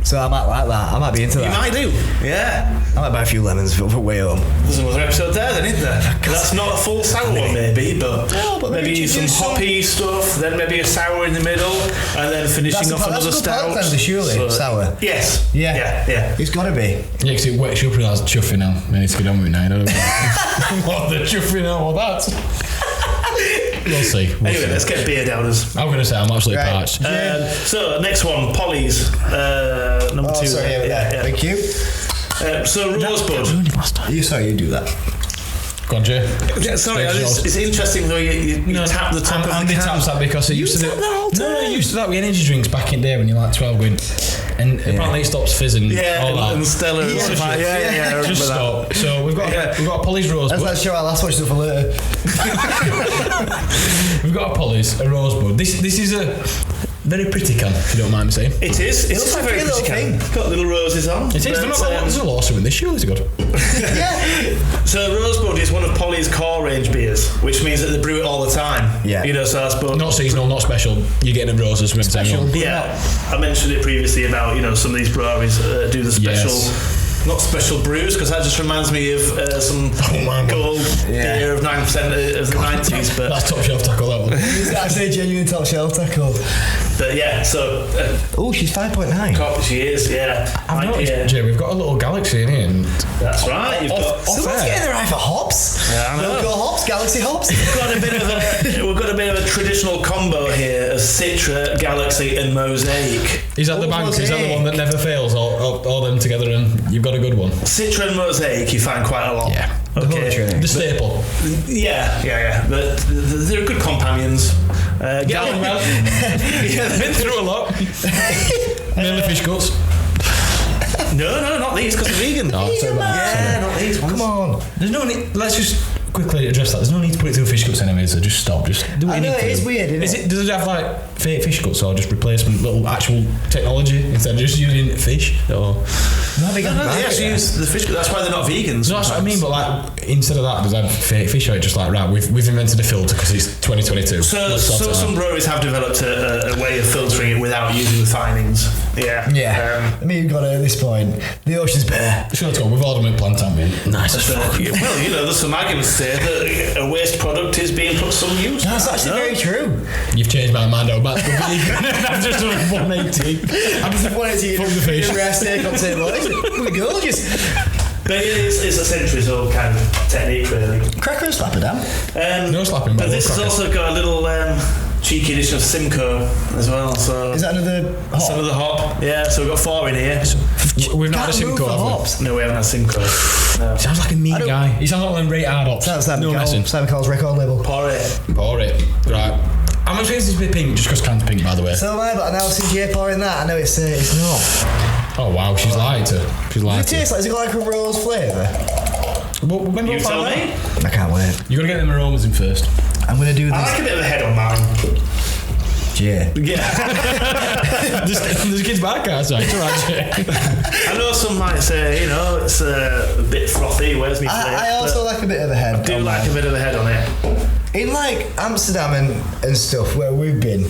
So I might like that. I might be into that. You might do, yeah. I might buy a few lemons for way home. There's another episode there then, isn't there? That's not a full sour one maybe, but maybe some hoppy stuff, then maybe a sour in the middle, and then finishing off another stout. That's a surely, sour. Yes. Yeah. It's got to be. Yeah, because it wets you up and that's chuffing now. I need to get on with it now, you know what I mean? What, the chuffing now, or that? We'll see. Anyway, let's get beer downers. I'm going to say I'm absolutely parched. So next one, Polly's, number 2. Sorry, thank you. So Rosebud. You do that. Go on, Jay. Sorry, it's interesting though. You tap the top of the can. Taps that because it used to do. No, it used to that with energy drinks back in the day when you're like 12 going. and apparently it stops fizzing. Yeah, all that. and Stella. Yeah. Just stop. So we've got a Polly's Rosebud. Let's show our last watch stuff for later. We've got a Polly's, a Rosebud. This is a very pretty can, if you don't mind me saying. It is. It's a very pretty can. It's got little roses on. It is. There's a lawsuit in this. Surely it's good. Yeah. So Rosebud is one of Polly's core range beers, which means that they brew it all the time. Yeah. So I suppose not seasonal, not special. You're getting a roses from special. Yeah. I mentioned it previously about some of these breweries do the special. Yes. Not special brews, because that just reminds me of some gold beer of 9% of the 90s. But that's top shelf tackle, that one. Is that actually a genuine top shelf tackle? But yeah, so. She's 5.9. She is, yeah. I've noticed, Jay, we've got a little galaxy in here. And that's right. Someone's getting their eye for hops. Yeah, I know. Local hops, Galaxy hops. We've got a bit of a traditional combo here of Citra, Galaxy, and Mosaic. Is that the bank? Is that the one that never fails? All them together, and you've got a good one. Citra and Mosaic, you find quite a lot. Yeah. Okay. The staple. Yeah. But they're good companions. They've been through a lot. Mainly fish guts. No, not these, because they're vegan. No, yeah, not these ones. Come on. There's no need. Let's just quickly address that. There's no need to put it through fish guts anyway, so just stop. Just do what you need to. It is weird, isn't it? Does it have like fake fish guts or just replacement little actual technology instead of just using fish? Or no, they actually use the fish guts. That's why they're not vegans. No, that's what I mean. But like instead of that, does it have fake fish? Or it's just like right, we've invented a filter because it's 2022. So some breweries have developed a way of filtering it without using the finings. Yeah. I mean, you've got it at this point. The ocean's bare. Sure, we've ordered them at plant, haven't we? Nice as fuck. Well, there's some arguments there that a waste product is being put some use. That's actually very true. You've changed my mind over back to vegan. I've just done 180. I'm just 180 from the fish. Rare steak on table. We're gorgeous. But it's a centuries-old kind of technique, really. Cracker and slapper, damn. No slapping, but this has also got a little cheeky edition of Simcoe as well. So is that another hop? Some of the hop. Yeah, so we've got 4 in here. We've not had a Simcoe, have we? No, we haven't had Simcoe. No. Sounds like a mean guy. He sounds like one of them rate hard hops. Sounds like Simon Cowell's record label. Pour it. Right. I'm expecting this to be pink just because can's pink, by the way. So am I, but now since you're pouring that, I know it's not. Oh wow, she's lied to. Does it taste like? Has it got like a rose flavour? Well, you tell me. I can't wait. You got to get them aromas in first. I'm going to do this. I like a bit of a head on mine. Yeah. There's a kid's back outside. It's alright, Jay. I know some might say, it's a bit frothy. Where's me? I also like a bit of a head. I do like a bit of a head on it. In like Amsterdam and stuff where we've been,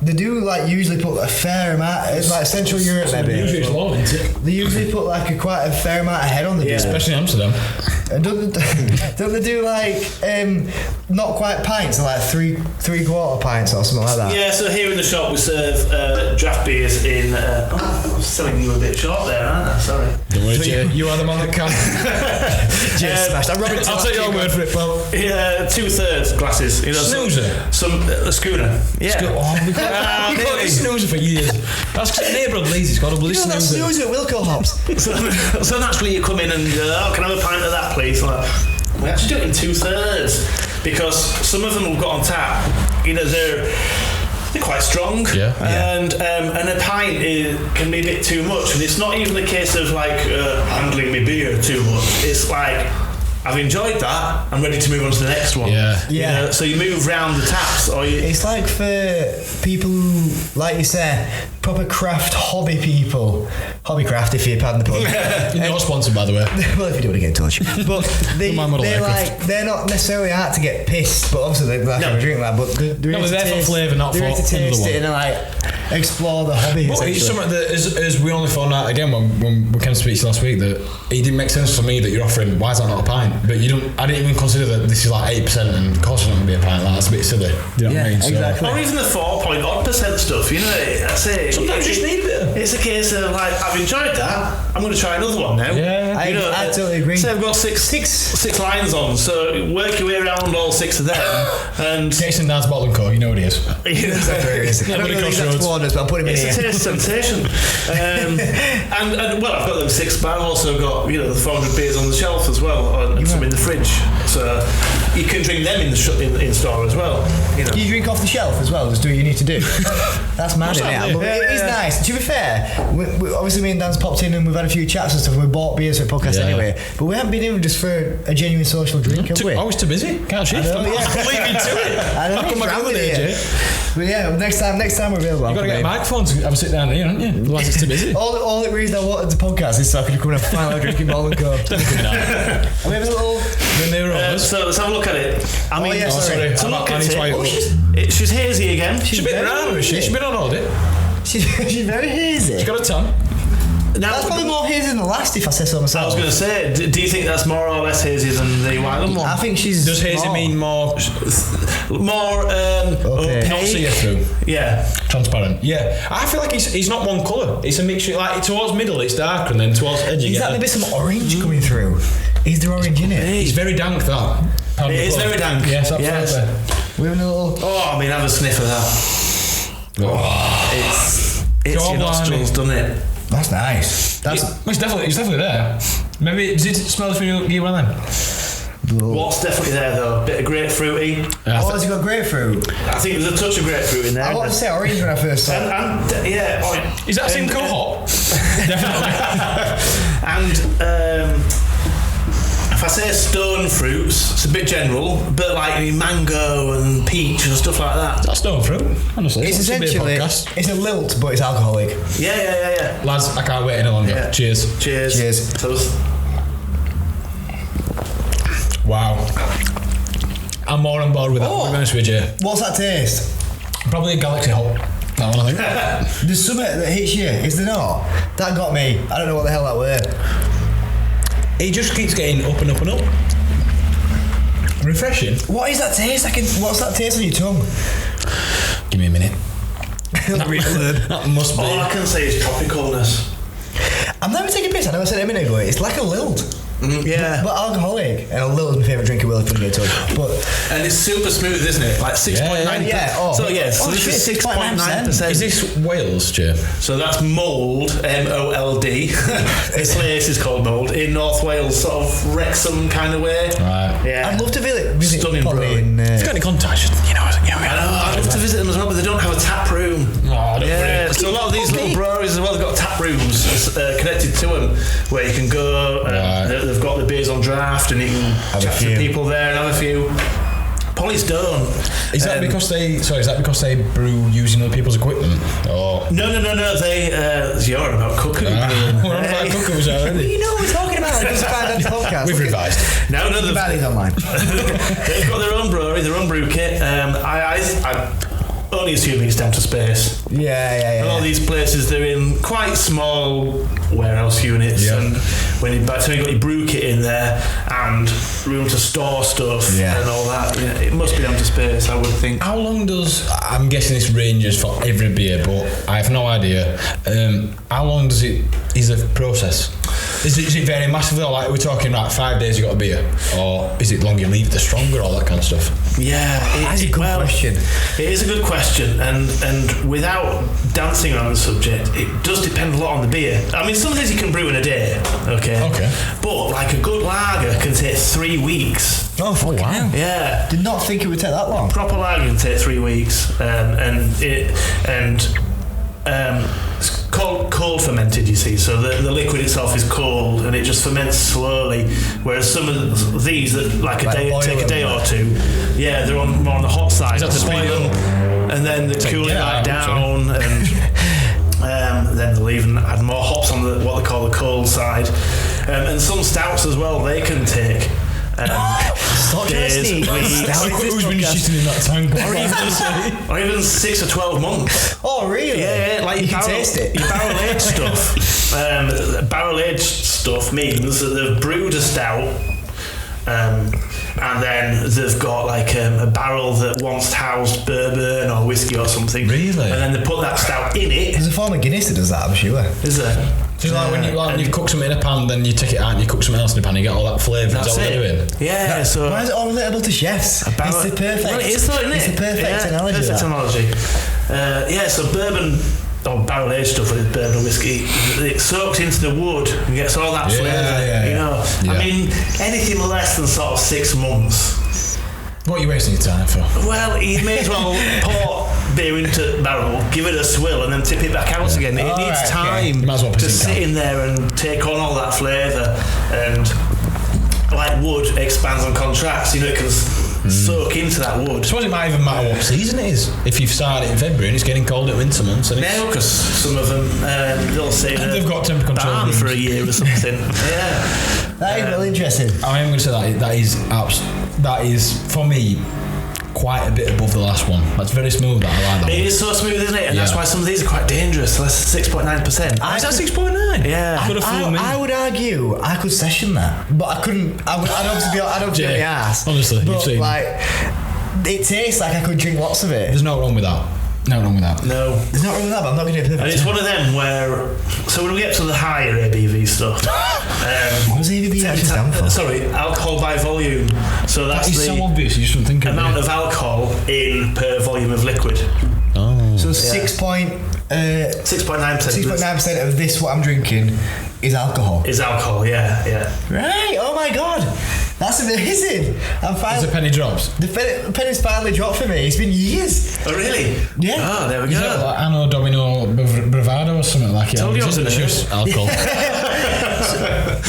they do like usually put a fair amount. It's like Central Europe maybe. Usually it's low, isn't it? They usually put like quite a fair amount of head on the beer. Especially in Amsterdam. And don't they do like not quite pints, like three-quarter pints or something like that? Yeah, so here in the shop we serve draft beers in. I'm selling you a bit short there, aren't I? Sorry. Don't worry, Jay. You are the man that can. I'll take your word for it, pal. Yeah, 2/3 glasses. Snoozer. A schooner. Yeah. We've got a snoozer for years. That's because neighbourhood Leeds. It's got a bloody snoozer. Snoozer at Wilco Hops. So naturally you come in and go, can I have a pint of that, please? Like, we actually do it in 2/3 because some of them we've got on tap. They're quite strong. Yeah. And a pint can be a bit too much, and it's not even a case of like handling my beer too much. It's like, I've enjoyed that, I'm ready to move on to the next one. Yeah. So you move round the taps, or you. It's like for people who, like you say, proper craft hobby people. Hobby craft, if you pardon the pun. You're not sponsored, by the way. Well, if you do want to get in touch. But they're not necessarily out to get pissed, but obviously they're like a drink that. But they're there for flavour, not for to taste it and like explore the hobby. But it's something that, as we only found out again when we came to speak last week, that it didn't make sense for me that you're offering. Why is that not a pint? But I didn't even consider that this is like 8%, and of course it's not going to be a pint. Like, that's a bit silly. You know what I mean? Exactly. Or even the 4.1% stuff. I say sometimes you just need it. It's a case of like, I've enjoyed that. I'm going to try another one now. Yeah, I totally agree. So I've got six lines on. So work your way around all 6 of them, and Jason Dan's bottle and co. You know what it is. I don't know the exact orders, but I'm putting him in here. It's a taste sensation. And well, I've got them 6, but I've also got the 400 beers on the shelf as well, and some in the fridge. So So you can drink them in store as well. You know. You drink off the shelf as well. Just do what you need to do. That's mad, isn't it? It is nice. To be fair, we obviously me and Dan's popped in and we've had a few chats and stuff. And we bought beers for the podcast anyway, but we haven't been in just for a genuine social drink, have we? I was too busy. Can't shift. I Leave me to it. I'll come back over there, Jay. But yeah, next time we're available. You've got to get a microphone to have a sit down here, haven't you? Otherwise it's too busy. all the reason I wanted the podcast is so I could come and have fun drinking ball and go. We have a little. So let's have a look at it. I mean, sorry. So look at it. She's hazy again. She's a bit round, is she? She's been on audit. She's very hazy. She's got a ton. Now, that's probably more hazy than the last, if I say so myself. I was going to say, do you think that's more or less hazy than the Wylam one? I think she's. Does hazy mean more not see-through? Yeah. Transparent. Yeah. I feel like he's not one colour. It's a mixture. Like towards middle, it's darker, and then towards edge. Is that maybe some orange coming through? Is there orange in it? It's very dank. That. It is very dank. Yes, absolutely. Yes. We're in a little. Oh, I mean, have a sniff of that. It's your nostrils, doesn't it? That's nice. It's definitely there. Maybe does it smell from you one then? What's definitely there though? Bit of grapefruity. Has it got grapefruit? I think there's a touch of grapefruit in there. I wanted to say orange when I first saw it. Orange. Is that same cohort? Definitely. And if I say stone fruits, it's a bit general, but like mango and peach and stuff like that. That's stone fruit, honestly. It's essentially it's a lilt, but it's alcoholic. Yeah. Lads, I can't wait any longer. Yeah. Cheers. So wow. I'm more on board with that. We're going to switch here. What's that taste? Probably a Galaxy Hop. That one, I think. There's something that hits you, is there not? That got me. I don't know what the hell that were. It just keeps getting up and up and up. Refreshing. What is that taste? What's that taste on your tongue? Give me a minute. That must be. All I can say is tropicalness. I'm never taking a piss. I never said it a minute ago. It's like a lilt. Yeah. But alcoholic. And a lilt is my favourite drink of Willie putting it to. And it's super smooth, isn't it? Like 6.9%. Yeah. So this is 6.9%. Is this Wales, Jim? So that's Mould, MOLD. This place is called Mould in North Wales, sort of Wrexham kind of way. Right. Yeah. I'd love to visit Stunning brewery. If you've got any contacts, I know, I'd love to visit them as well, but they don't have a tap room. So a lot of these little breweries as well, they've got tap rooms connected to them where you can go. They've got the beers on draft and you can chat to people there and have a few. Polly's don't. Is that because they brew using other people's equipment? Or No. They you're about cooking. We're on about cooking already. You know what we're talking about. Just find out the podcast. We've revised. No, they've online. They've got their own brewery, their own brew kit. I only assuming it's down to space. Yeah. A lot of these places, they're in quite small warehouse units, and when you've got your brew kit in there and room to store stuff and all that, it must be down to space, I would think. How long I'm guessing this ranges for every beer, but I have no idea. How long is the process? Is it vary massively, or like we're talking like 5 days you got a beer, or is it longer you leave it the stronger, all that kind of stuff? Yeah, that's a good question. It is a good question, and without dancing on the subject, it does depend a lot on the beer. I mean, some days you can brew in a day, okay, but like a good lager can take 3 weeks. Oh wow! Yeah, did not think it would take that long. Proper lager can take 3 weeks, it's cold fermented, you see, so the liquid itself is cold and it just ferments slowly, whereas some of these that take a day or two, they're more on the hot side. Is that to spoil them? And then they cool it right down and then they'll even add more hops on what they call the cold side, and some stouts as well, they can take days, weeks. Who's been shitting in that tank? or even 6 or 12 months. Oh really? Yeah, like you can taste it. Your barrel aged stuff. Barrel aged stuff means that they've brewed a stout, and then they've got like a barrel that once housed bourbon or whiskey or something. Really? And then they put that stout in it. There's a form of Guinness that does that, I'm sure. Is there? So like when you cook something in a pan, then you take it out and you cook something else in a pan, you get all that flavour. That's is that what it. they're doing? Yeah. So why is it all relatable to chefs? It's the perfect. Well, it is though, isn't it? It's the perfect analogy. Perfect analogy. So bourbon barrel aged stuff with bourbon whiskey, it soaks into the wood and gets all that flavour. You know, I mean, anything less than sort of 6 months. What are you wasting your time for? Well, you may as well pour beer into barrel, give it a swill, and then tip it back out again. It needs time to sit in there and take on all that flavour, and like wood expands and contracts. You know, it can soak into that wood. I suppose it might even matter what season it is. If you've started in February and it's getting cold at winter months. No, because some of them they'll sit in they've got temperature control for a year or something. That is really interesting. I am going to say that is for me quite a bit above the last one. That's very smooth. I like that. It is so smooth, isn't it? And that's why some of these are quite dangerous. So that's 6.9%. Is that 6.9? Yeah. I would argue I could session that, but I couldn't. I'd obviously be on the ass. Honestly, but like, it tastes like I could drink lots of it. There's no wrong with that. No wrong with that. No. There's not wrong with that, but I'm not going to do it. And it's one of them where, so when we get to the higher ABV stuff, what does ABV actually stand for? Sorry, alcohol by volume. So that's that is so obvious. You just wouldn't think of amount of alcohol in per volume of liquid. Oh. So 6.9% 6.9% of this what I'm drinking is alcohol. Is alcohol, yeah. Right. Oh my god. That's amazing. I'm finally. The penny drops. The penny's finally dropped for me. It's been years. Oh really? Yeah. Oh, there we Is go. that like Anno Domino Bravado or something like it? Told you It's just alcohol.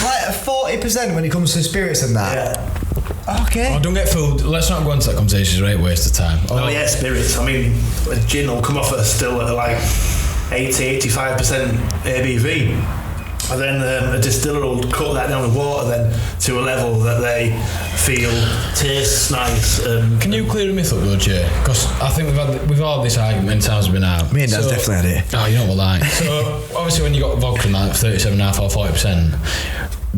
Like 40% when it comes to spirits and that. Yeah. Okay. Oh, don't get fooled. Let's not go into that conversation. It's a great waste of time. Oh yeah, spirits. I mean, a gin will come off at still at like 80-85% ABV. And then a distiller will cut that down with water then to a level that they feel tastes nice. Can you clear a myth up though, Jay? Because I think we've had this argument many times we've been out. Me and Dad's definitely had it. Oh, you know what like. So obviously when you got vodka like 37.5 or 40%,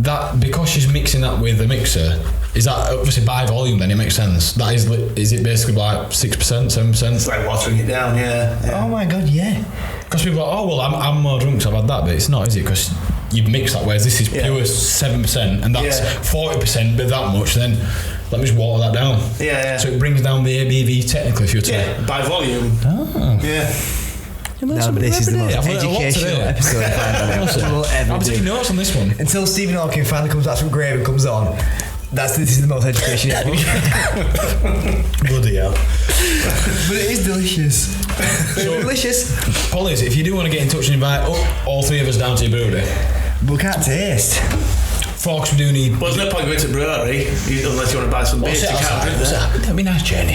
that because she's mixing that with the mixer, is that obviously by volume then it makes sense. That is it basically like 6%, 7%? It's like watering it down, yeah. Oh my god, yeah. Because people are like, oh well, I'm more drunk, so I've had that, but it's not, is it? Because you've mixed that, whereas this is pure 7%, and that's 40%, but that much, then let me just water that down. Yeah. So it brings down the ABV technically if you're by volume. Oh. Yeah. No, but this is the most educational episode I'm taking notes on this one. Until Stephen Hawking finally comes back from grave and comes on. This is the most education ever. Bloody hell. But it is delicious. Delicious. Pollies, if you do want to get in touch and invite all three of us down to your brewery. We can't taste. Folks, we do need... Well, there's no point going to brewery unless you want to buy some beers. You can't drink there. That'd be nice, Jenny.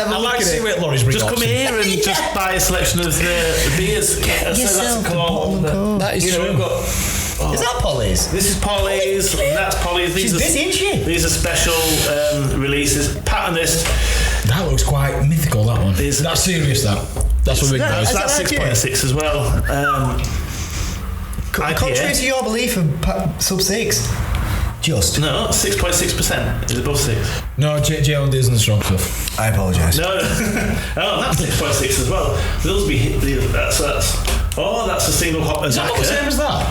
I like to see what Laurie brings. Just come here and just buy a selection of beers. Yourself a bottle of Coke. That is true. Is that Polly's? This is Polly's, and that's Polly's. She's busy, isn't she? These are special releases. Patternist. That looks quite mythical, that one. That's serious, that. That's what we're going to So that's 6.6 as well. Contrary to your belief of sub 6. Just. No, 6.6% is above 6. No, J on isn't the strong stuff. I apologise. No, that's 6.6 as well. Those that's a single hop Is that not the same as that?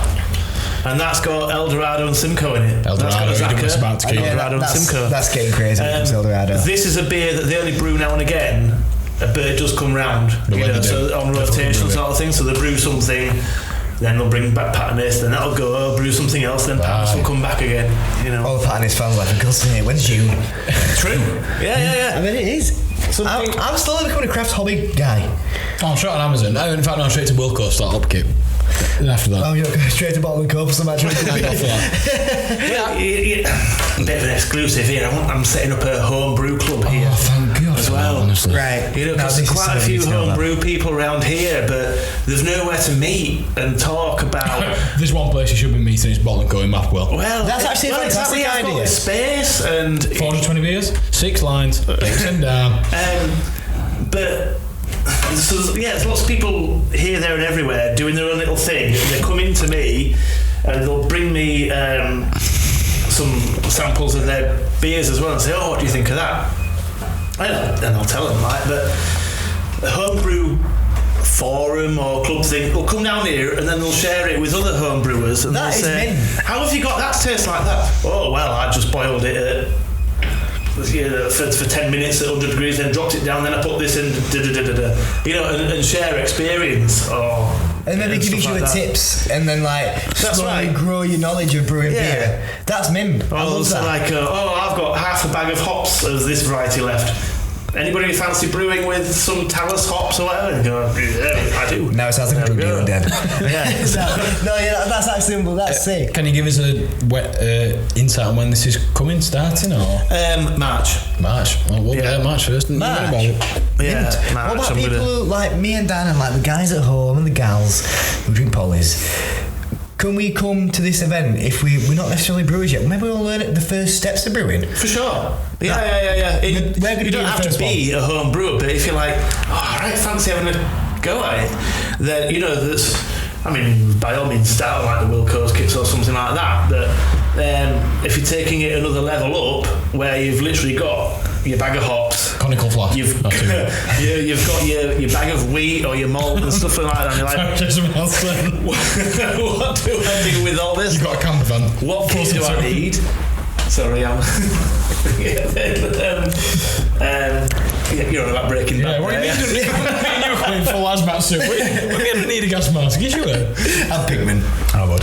And that's got Eldorado and Simcoe in it. Eldorado and Simcoe. That's getting crazy. Eldorado. This is a beer that they only brew now and again, but it does come round. So on rotation sort of thing. So they brew something, then they'll bring back Patternist, then that'll go, brew something else, then Patternist will come back again. All the Patternist fans like, for God's sake, when's June? True. Yeah. I mean, it is. I'm slowly becoming a craft hobby guy. Oh, I'm straight on Amazon. No, in fact, no, I'm straight to Wilco, start upkeep. And after that. Oh, you're going straight to Bottle and Cup for some actual Bit of an exclusive here. I'm setting up a home brew club here. Oh, thank God as well. Honestly. Right. Because there's quite a few home brew people around here, but there's nowhere to meet and talk about. There's one place you should be meeting, is Bottle and Co in Mapplewell. Well, that's actually a fantastic idea. I've got space and 420 beers, 6 lines, takes them down. But so there's lots of people here, there, and everywhere doing their own little thing. They come in to me and they'll bring me some samples of their beers as well and say, "Oh, what do you think of that?" And I'll tell them, like, but the homebrew forum or club thing will come down here and then they'll share it with other home brewers and they'll say, "How have you got that to taste like that?" "Oh, well, I just boiled it at for 10 minutes at 100 degrees, then dropped it down, then I put this in, and share experience. And maybe give each other tips, and then slowly grow your knowledge of brewing beer. That's Mim. I love that. I've got half a bag of hops of this variety left. Anybody fancy brewing with some Talus hops or whatever? And go, yeah, I do. Now it sounds like a drug dealer, Dan. That's that simple. That's sick. Can you give us a insight on when this is starting, or March? Well, we'll be there March first. March. Yeah, March. What about people who, like me and Dan, and like the guys at home and the gals who drink Polly's? Can we come to this event if we're not necessarily brewers yet? Maybe we'll learn the first steps of brewing. For sure. Yeah. You don't have to be a home brewer, but if you're like, fancy having a go at it, then there's. By all means, start like the Wilco's kits or something like that. But if you're taking it another level up, where you've literally got your bag of hops, conical flask, you've got your bag of wheat or your malt and stuff like that, and you're like, what do I do with all this? You've got a camper van. What kit do I need? Sorry, you're on about breaking back. What do you mean? You're going full hazmat suit. We're going to need a gas mask. You sure? I'm Pigman. I would.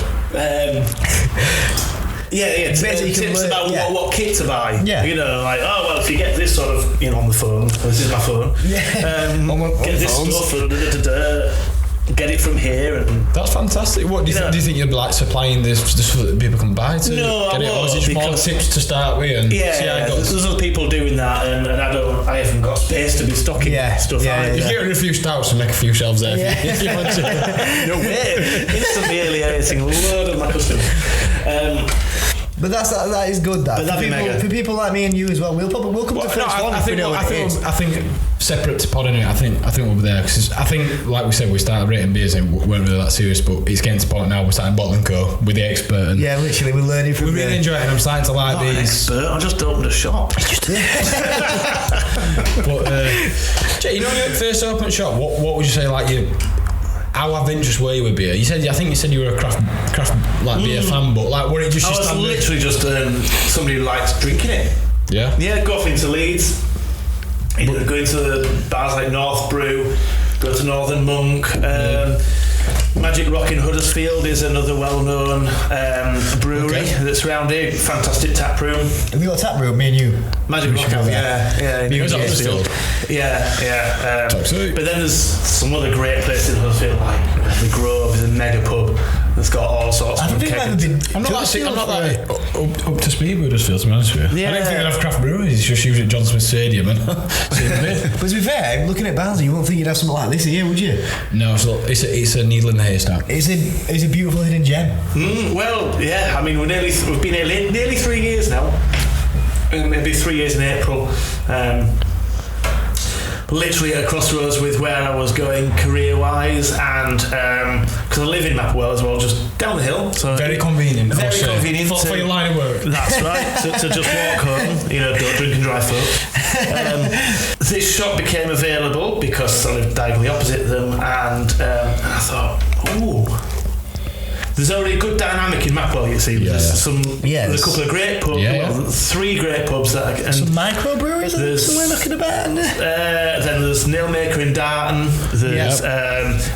Tips about what kit to buy. Yeah. If you get this sort of, on the phone, this is my phone. Yeah. Get this stuff and get it from here, and that's fantastic. What do you think? Do you think you're supplying this just so that people can buy to get it, or is it just more tips to start with? And see how it goes? There's other people doing that, and I haven't got space to be stocking stuff. You get rid of a few stouts and make a few shelves there if you want to. No way! Instantly alienating a load of my customers. But that is good. For people like me and you as well, we'll come to first one. I think separate to pod anyway. I think we'll be there because I think, like we said, we started rating beers and we weren't really that serious, but it's getting to the point now we're starting bottling co with the expert. And literally, we're learning from. We really enjoy it, and I'm starting to like these. Expert, I just opened a shop. But Jay, your first open shop, what would you say how adventurous were you with beer? I think you said you were a craft beer fan, but were it just? I was literally just somebody who likes drinking it. Yeah. Yeah, go off into Leeds. Go into the bars like North Brew, go to Northern Monk. Magic Rock in Huddersfield is another well-known brewery that's around here. Fantastic tap room. Have you got a tap room, me and you? Magic Rock, yeah. You was at Huddersfield? Yeah. But then there's some other great places in Huddersfield, like the Grove is a mega pub that's got all sorts of I'm not that up to speed with Huddersfield, to be honest with you. Yeah. I don't think they'd have craft breweries, it's just usually John Smith Stadium. But to be fair, looking at Barnsley, you wouldn't think you'd have something like this here, would you? No, it's a needle in the haystack. It's a beautiful hidden gem. Well, yeah, we've been here nearly 3 years now. Maybe 3 years in April. Literally at a crossroads with where I was going career-wise, and because I live in Mapplewell as well, just down the hill. So very convenient. Very convenient for your line of work. That's right. to just walk home. Don't drink and drive folk. This shop became available because I lived diagonally opposite them, and I thought, there's already a good dynamic in Mapplewell, you see. There's a couple of great pubs, 3 great pubs. Some microbreweries somewhere looking about. Then there's Nailmaker in Darton.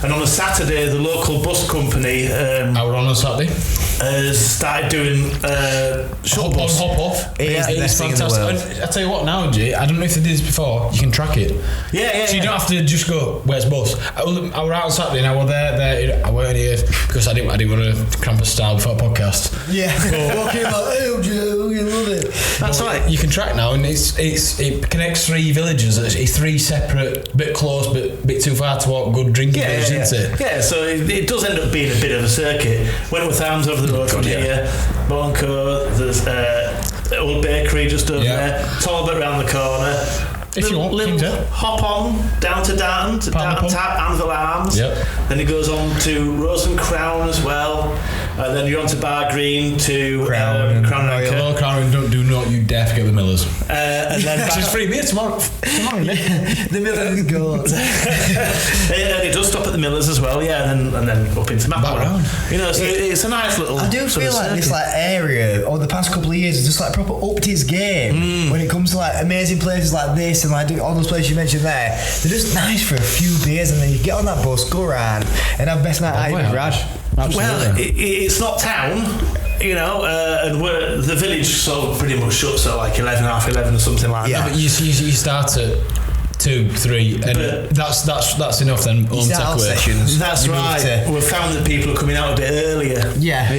And on a Saturday, the local bus company. Our on Saturday. Has started doing hop off. It's fantastic. And I tell you what, now, G, I don't know if they did this before. You can track it. Yeah. So you don't have to just go, where's bus? I were out on Saturday and I were there. I weren't here because I didn't want to cramp a style before a podcast. Yeah. Walking like, oh, Joe, you love it. That's right. You can track now, and it connects 3 villages. It's 3 separate, bit close, but a bit too far to walk. Good drinking villages, isn't it? Yeah. So it does end up being a bit of a circuit. Wentworth Arms over the road from here. Bonco. There's Old Bakery just over there. Talbot round the corner. If you want, little hop on down to Darton Tap, Anvil Arms. Yep. Then it goes on to Rose and Crown as well. and then you're on to Bar Green to Crown and Anchor. Hello, Crown, do not you dare forget the Millers. And then Which is free beer tomorrow. The Millers goat. And it does stop at the Millers as well, yeah, and then up into Mapplewell. You know, so it's a nice little. I do feel like this area over the past couple of years has just like proper upped its game when it comes to like amazing places like this and like all those places you mentioned there. They're just nice for a few beers, and then you get on that bus, go around, and have best night out with Brad. Well, it's not town, you know, and the village sort of pretty much shuts at like 11 or something like that. But you start at 2, 3, and that's enough then. Sessions. That's right. We've found that people are coming out a bit earlier. Yeah.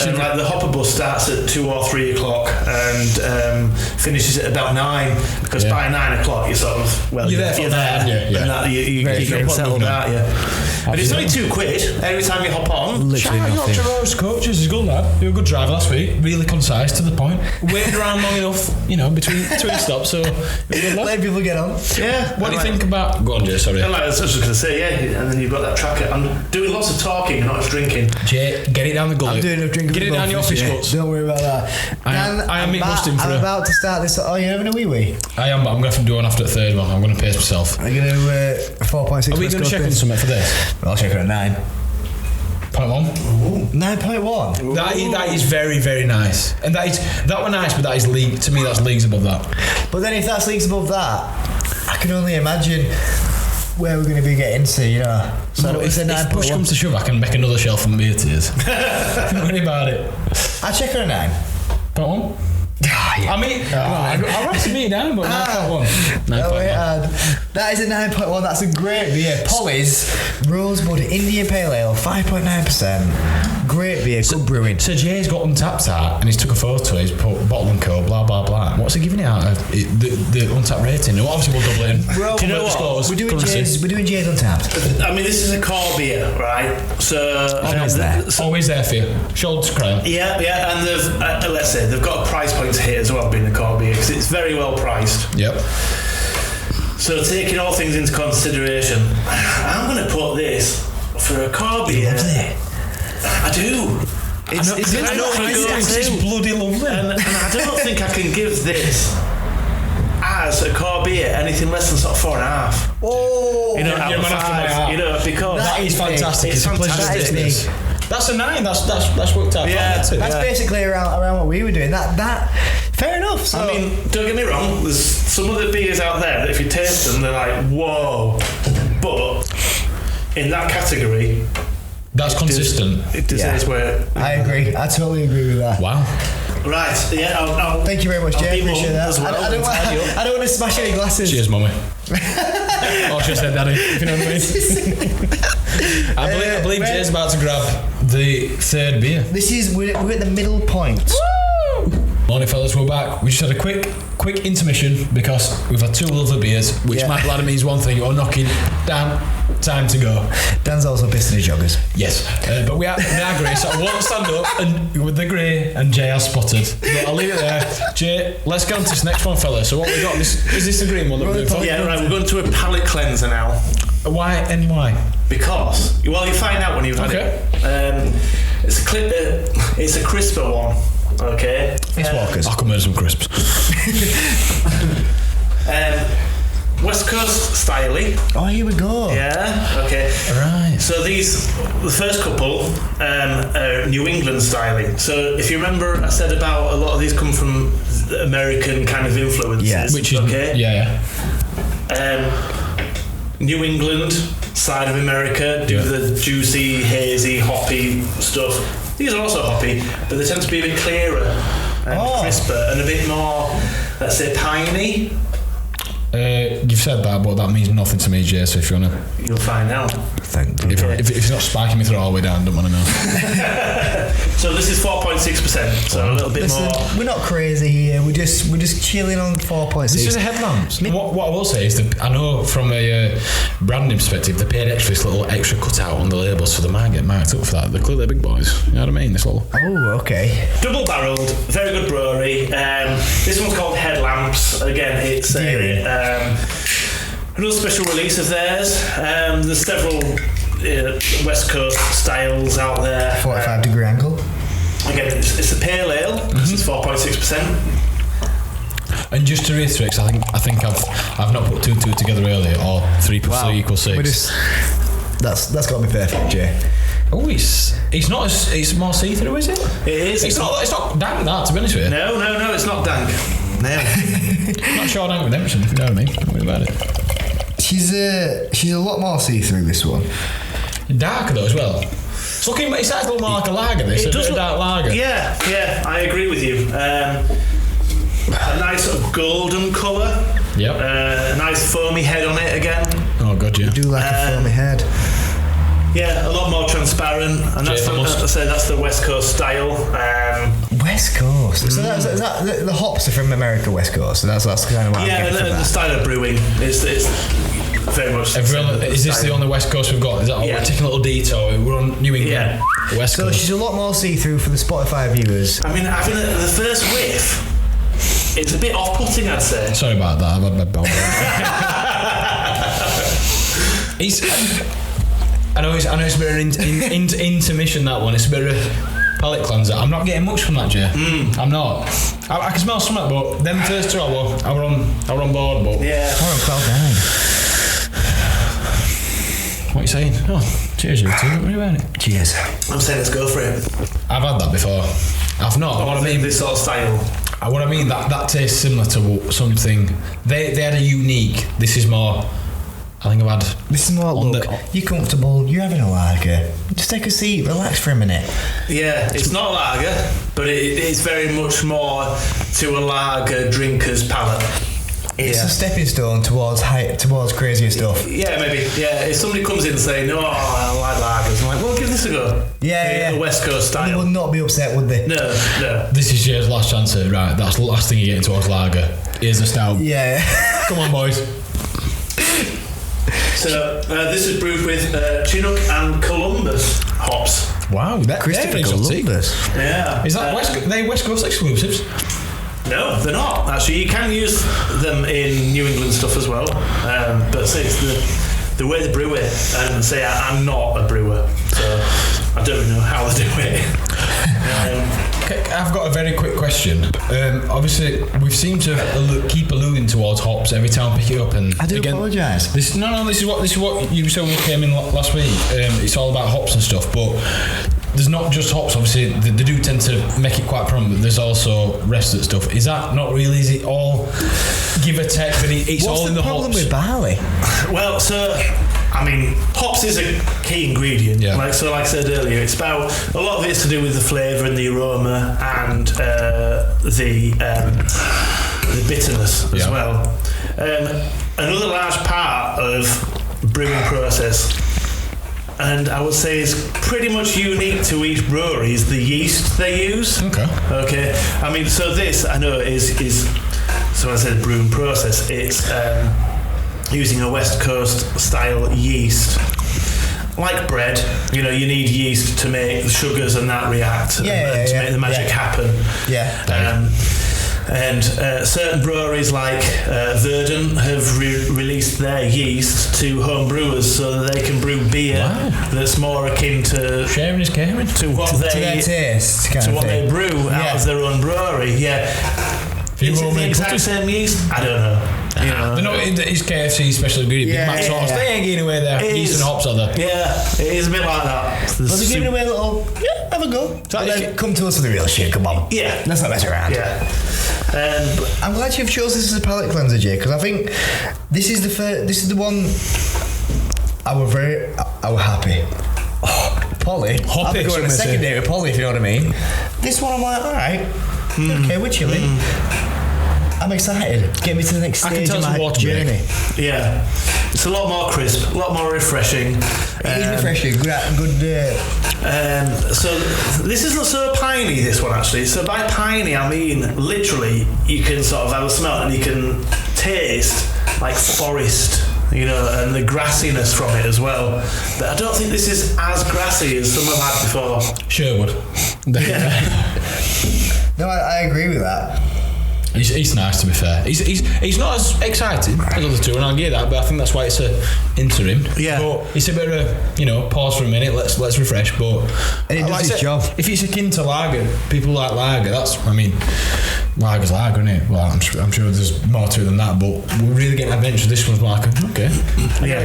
And like the hopper bus starts at 2 or 3 o'clock and finishes at about 9, because by 9 o'clock you're sort of you're there, aren't you? And that you're settled out. And it's only £2 every time you hop on. Shout out to Roy's coaches. He's good lad. He was a good driver last week. Really concise, to the point. Waited around long enough, you know, between stops. So let people get on. Yeah. What do you think about? Go on, Jay. Sorry. I was just going to say, and then you've got that tracker. I'm doing lots of talking, not just drinking. Jay, get it down the gullet. I'm doing enough drinking. Get it down your fish guts. Don't worry about that. I am I'm about to start this. Oh, you're having a wee? I am, but I'm going to have to do one after the third one. I'm going to pace myself. I'm going to do 4.6. Are we going to check on something for this? I'll check on 9. 9.1. 9.1. That is very, very nice, and that was nice, but that is league to me. That's leagues above that. But then if that's leagues above that, I can only imagine where we're going to be getting to, you know. So if push comes to shove, I can make another shelf from beer tiers. Don't worry about it. I check on a 9.1. I mean, I'd like to be down, but 9.1. 9.1. That is a 9.1. That's a great beer. Polly's Rosebud Indian Pale Ale, 5.9%. Great beer, good brewing. So Jay's got Untapped out, and he's took a photo. He's put bottle and co, blah blah blah. What's he giving it out of? The Untapped rating. Obviously, we'll double in. Do you know what? We're doing Jay's Untapped. I mean, this is a core beer, right? So always there for you. Shoulder to crown. Yeah, and they've let's say they've got a price point to hit as well, being a core beer, because it's very well priced. Yep. So taking all things into consideration, I'm going to put this for a core beer. I do. It's bloody lovely. And I don't think I can give this as a core beer anything less than sort of 4.5. Oh, you know, out of 5. You know, because that is fantastic. It's fantastic. That's a 9. That's worked out. Yeah, that's basically around what we were doing. That fair enough. So. I mean, don't get me wrong. There's some of the beers out there that if you taste them, they're like, whoa. But in that category, that's consistent. It deserves where. I agree. I totally agree with that. Wow. Right. Yeah. I'll thank you very much, Jay. Appreciate that. Well, I don't want to smash any glasses. Cheers, mummy. Or she said, Daddy. If you know what I mean. I believe Jay's about to grab the third beer. We're at the middle point. Woo! Morning, fellas. We're back. We just had a quick intermission because we've had 2 lovely beers, which might ladder means one thing. You're knocking down. Time to go. Dan's also pissed in his joggers. Yes, but we are grey, so I won't stand up and with the grey, and Jay has spotted. But I'll leave it there. Jay, let's go on to this next one, fella. So what we got? Is this the green one that we're doing for? Yeah, right. We're going to a palate cleanser now. Why and why? Because you find out when you've had it. It's a crisper one. Okay. It's Walker's. I can make some crisps. West Coast styling. Oh, here we go. Yeah. Okay. Right. So the first couple are New England styling. So if you remember, I said about a lot of these come from American kind of influences. Yes. Which is okay. Yeah. New England side of America do the juicy, hazy, hoppy stuff. These are also hoppy, but they tend to be a bit clearer and crisper and a bit more, let's say, piney. You've said that, but that means nothing to me, Jay. So if you wanna, you'll find out. Thank you. If it's not spiking me through all the way down, I don't want to know. So this is 4.6%. So a little bit more. We're not crazy here. We're just chilling on 4.6. This is a Headlamps. What I will say is that I know from a branding perspective, they paid extra this little extra cutout on the labels, so they might get marked up for that. They're clearly big boys. You know what I mean? This little. Oh, okay. Double barrelled, very good brewery. This one's called Headlamps. Again, it's another special release of theirs. There's several West Coast styles out there. 45-degree angle. Again, it's a pale ale. This is 4.6%. And just to reiterate, I think I've not put 2 and 2 together earlier, or 3 plus 3 equals 6. That's got to be perfect, Jay. Oh, it's not as, it's more see-through, is it? It is. It's not dank, that, to be honest with you. No, it's not dank. No. I'm not sure dank redemption, if you know what I mean. Don't worry about it. She's a lot more see-through, this one. Darker though as well. It's looking, it's like a little more like a lager. This it does look, a dark lager. Yeah, I agree with you. A nice sort of golden colour. Yep. A nice foamy head on it again. Oh god, yeah. You do like a foamy head. Yeah, a lot more transparent, and that's the West Coast style. West Coast. So that's the hops are from America, West Coast. So that's kind of what I'm getting from the style of brewing is very much. Is this the only West Coast we've got? Is that all? We're taking a little detour. We're on New England. Yeah. West Coast. So she's a lot more see-through for the Spotify viewers. I mean, having the first whiff, it's a bit off-putting, I'd say. Sorry about that. I've had my bell. I know it's a bit of an intermission, that one. It's a bit of a palate cleanser. I'm not getting much from that, Jay. I'm not. I can smell something, but them first 2 I were on board, but yeah. I'm on cloud 9. What are you saying? Oh, cheers, you two. Don't worry about it. Cheers. I'm saying let's go for it. I've had that before. I've not. What I mean, this sort of style. What I mean, that tastes similar to something. They had a unique. This is more. I think I've had. This is more look. You're comfortable. You're having a lager. Just take a seat. Relax for a minute. Yeah, it's not a lager, but it is very much more to a lager drinker's palate. It's a stepping stone towards crazier stuff. Yeah, maybe. Yeah, if somebody comes in and say, "No, I like lagers," I'm like, "Well, give this a go." Yeah. The West Coast style. They would not be upset, would they? No. This is Jay's last chance at right. That's the last thing you're getting towards lager. Here's a stout. Yeah. Come on, boys. So this is brewed with Chinook and Columbus hops. Wow, that Christopher Columbus. Yeah. Is that West Coast exclusives? No, they're not. Actually, you can use them in New England stuff as well. But say it's the way they brew it. And say I'm not a brewer, so I don't know how they do it. I've got a very quick question. Obviously, we've seemed to keep alluding towards hops every time we pick it up, and I do apologise. This is what you said when we came in last week. It's all about hops and stuff, but there's not just hops. Obviously, they do tend to make it quite prominent. But there's also rest of the stuff. Is that not really? Is it all give or take? But it's all in the hops. What's the problem with barley? Well, so I mean, hops is a key ingredient. Yeah. Like I said earlier, it's about a lot of it's to do with the flavour and the aroma and the bitterness as well. Another large part of brewing process, and I would say is pretty much unique to each brewery, is the yeast they use. Okay. I mean, so this I know is so when I said brewing process, it's using a West Coast style yeast. Like bread, you need yeast to make the sugars and that react and to make the magic happen. Yeah. And certain breweries like Verdun have released their yeast to home brewers so that they can brew beer that's more akin to sharing is caring to what their taste, to what they brew out of their own brewery. Yeah. Is it the exact same yeast? I don't know. They're not. It's KFC special ingredient. Big Mac sauce. They ain't giving away their yeast and hops, are they? Yeah, it is a bit like that. Well, they're giving away a little. Yeah, have a go. Come to us with the real shit. Come on. Yeah, let's not mess around. Yeah. I'm glad you've chosen this as a palate cleanser, Jay, because I think this is the one. I were happy. Oh, Polly. I'll be going on a second date with Polly, if you know what I mean. This one I'm like, all right. Okay, we're chilling. I'm excited. Get me to the next stage of my journey. Yeah. It's a lot more crisp, a lot more refreshing. It is refreshing. Good. So this isn't so piney, this one actually. So by piney, I mean literally you can sort of have a smell and you can taste like forest, and the grassiness from it as well. But I don't think this is as grassy as some I've had before. Sherwood. No, I agree with that. He's nice, to be fair. He's not as exciting as other two, and I'll get that, but I think that's why it's a interim. Yeah. But it's a bit of a, pause for a minute, let's refresh, but... And it does its job. If it's akin to lager, people like lager, lager's lager, isn't it? Well, I'm sure there's more to it than that, but we're really getting adventurous. This one's like, okay. Yeah.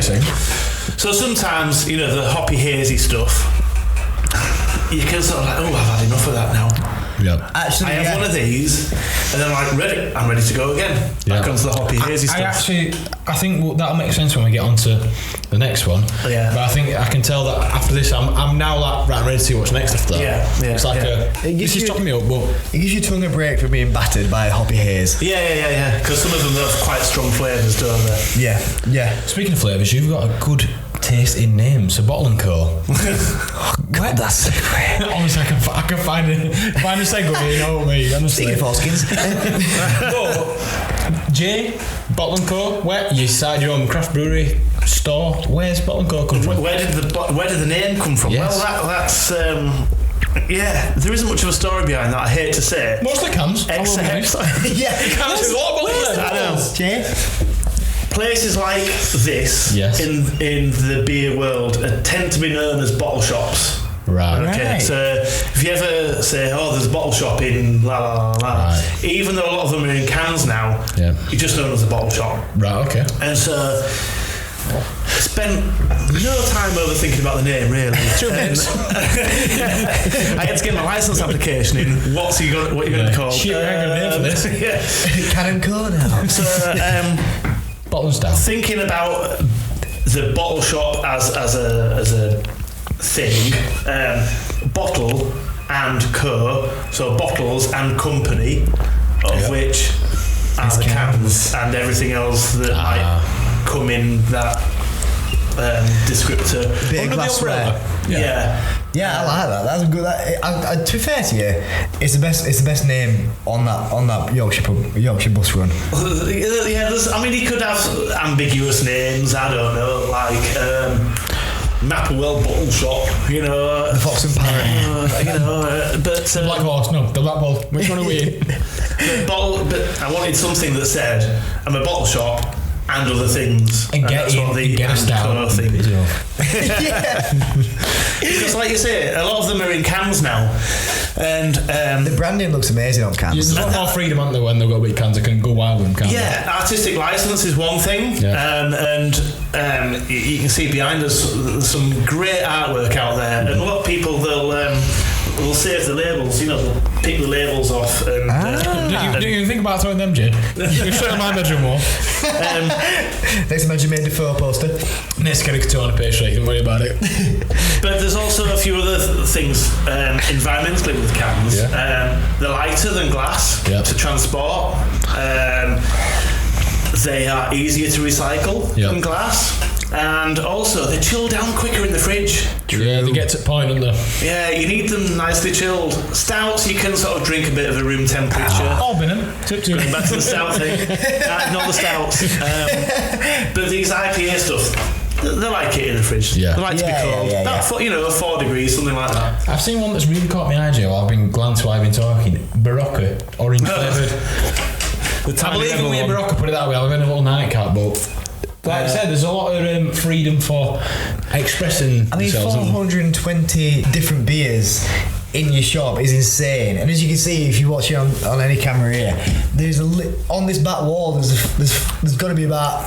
So sometimes, the hoppy, hazy stuff, you can sort of like, I've had enough of that now. Yeah. Actually, I have one of these, and then I'm ready. I'm ready to go again. Back onto the hoppy, hazy stuff. I think that'll make sense when we get on to the next one. Yeah. But I think I can tell that after this, I'm now like, right, I'm ready to see what's next after that. Yeah. It's like this is topping me up, but it gives your tongue a break from being battered by hoppy haze. Yeah. Because some of them have quite strong flavours, don't they? Yeah. Speaking of flavours, you've got a good taste in names. So Bottle & Co. What? That's Honestly, I can find a segue, you know what I mean? Honestly. Speaking of Hoskins. But, Jay, Bottle & Co., where you started your own craft brewery store. Where's Bottle & Co. come from? Where did the name come from? Yes. Well, that's... there isn't much of a story behind that, I hate to say it. Mostly cans. Yeah. Cans is a lot of I know. Jay? Places like this in the beer world tend to be known as bottle shops. Right. Okay. So if you ever say, there's a bottle shop in la la la, right. Even though a lot of them are in cans now, you're just known as a bottle shop. Right, okay. And so spent no time overthinking about the name, really. 2 minutes. I had to get my license application in. What are you going to call? Shit, I'm going to name for this. Can and Co now. So Bottle and Stout. Thinking about the bottle shop as a thing, Bottle and Co, so bottles and company, of which are the cans and everything else that might come in that descriptor. Bit of glassware. Yeah, I like that. That's a good. To be fair to you, it's the best name on that Yorkshire bus run. Yeah, he could have ambiguous names. I don't know, like Mapplewell Bottle Shop. The Fox and Parrot. But Black Horse, no, the Black Bull. Which one are we? But I wanted something that said, I'm a bottle shop and other things, and get a stout thing. Yeah. Because, like you say, a lot of them are in cans now, and the branding looks amazing on cans. There's a lot more freedom, aren't there, when they've got big cans? They can go wild with them, can't they? Artistic license is one thing, and you can see behind us there's some great artwork out there, and a lot of people they'll save the labels, they'll pick the labels off. And, do you think about throwing them, Jay? You should have my bedroom wall. Next time you made the photo poster. Next caricature on a page, so don't worry about it. But there's also a few other things environmentally with cans. They're lighter than glass to transport. They are easier to recycle than glass. And also, they chill down quicker in the fridge. Yeah, they get to the point, don't they? Yeah, you need them nicely chilled. Stouts, you can sort of drink a bit of a room temperature. Going back to the stout thing. Not the stouts. But these IPA stuff, they like it in the fridge. They like to be cold. About 4 degrees, something like that. I've seen one that's really caught my eye, Joe. I've been glancing while I've been talking. Barocca, orange flavoured. I believe when we had Barocca, put it that way, I've been a little nightcap, but... Like I said, there's a lot of freedom for expressing themselves. 420 different beers in your shop is insane. And as you can see, if you watch it on any camera here, there's on this back wall, there's got to be about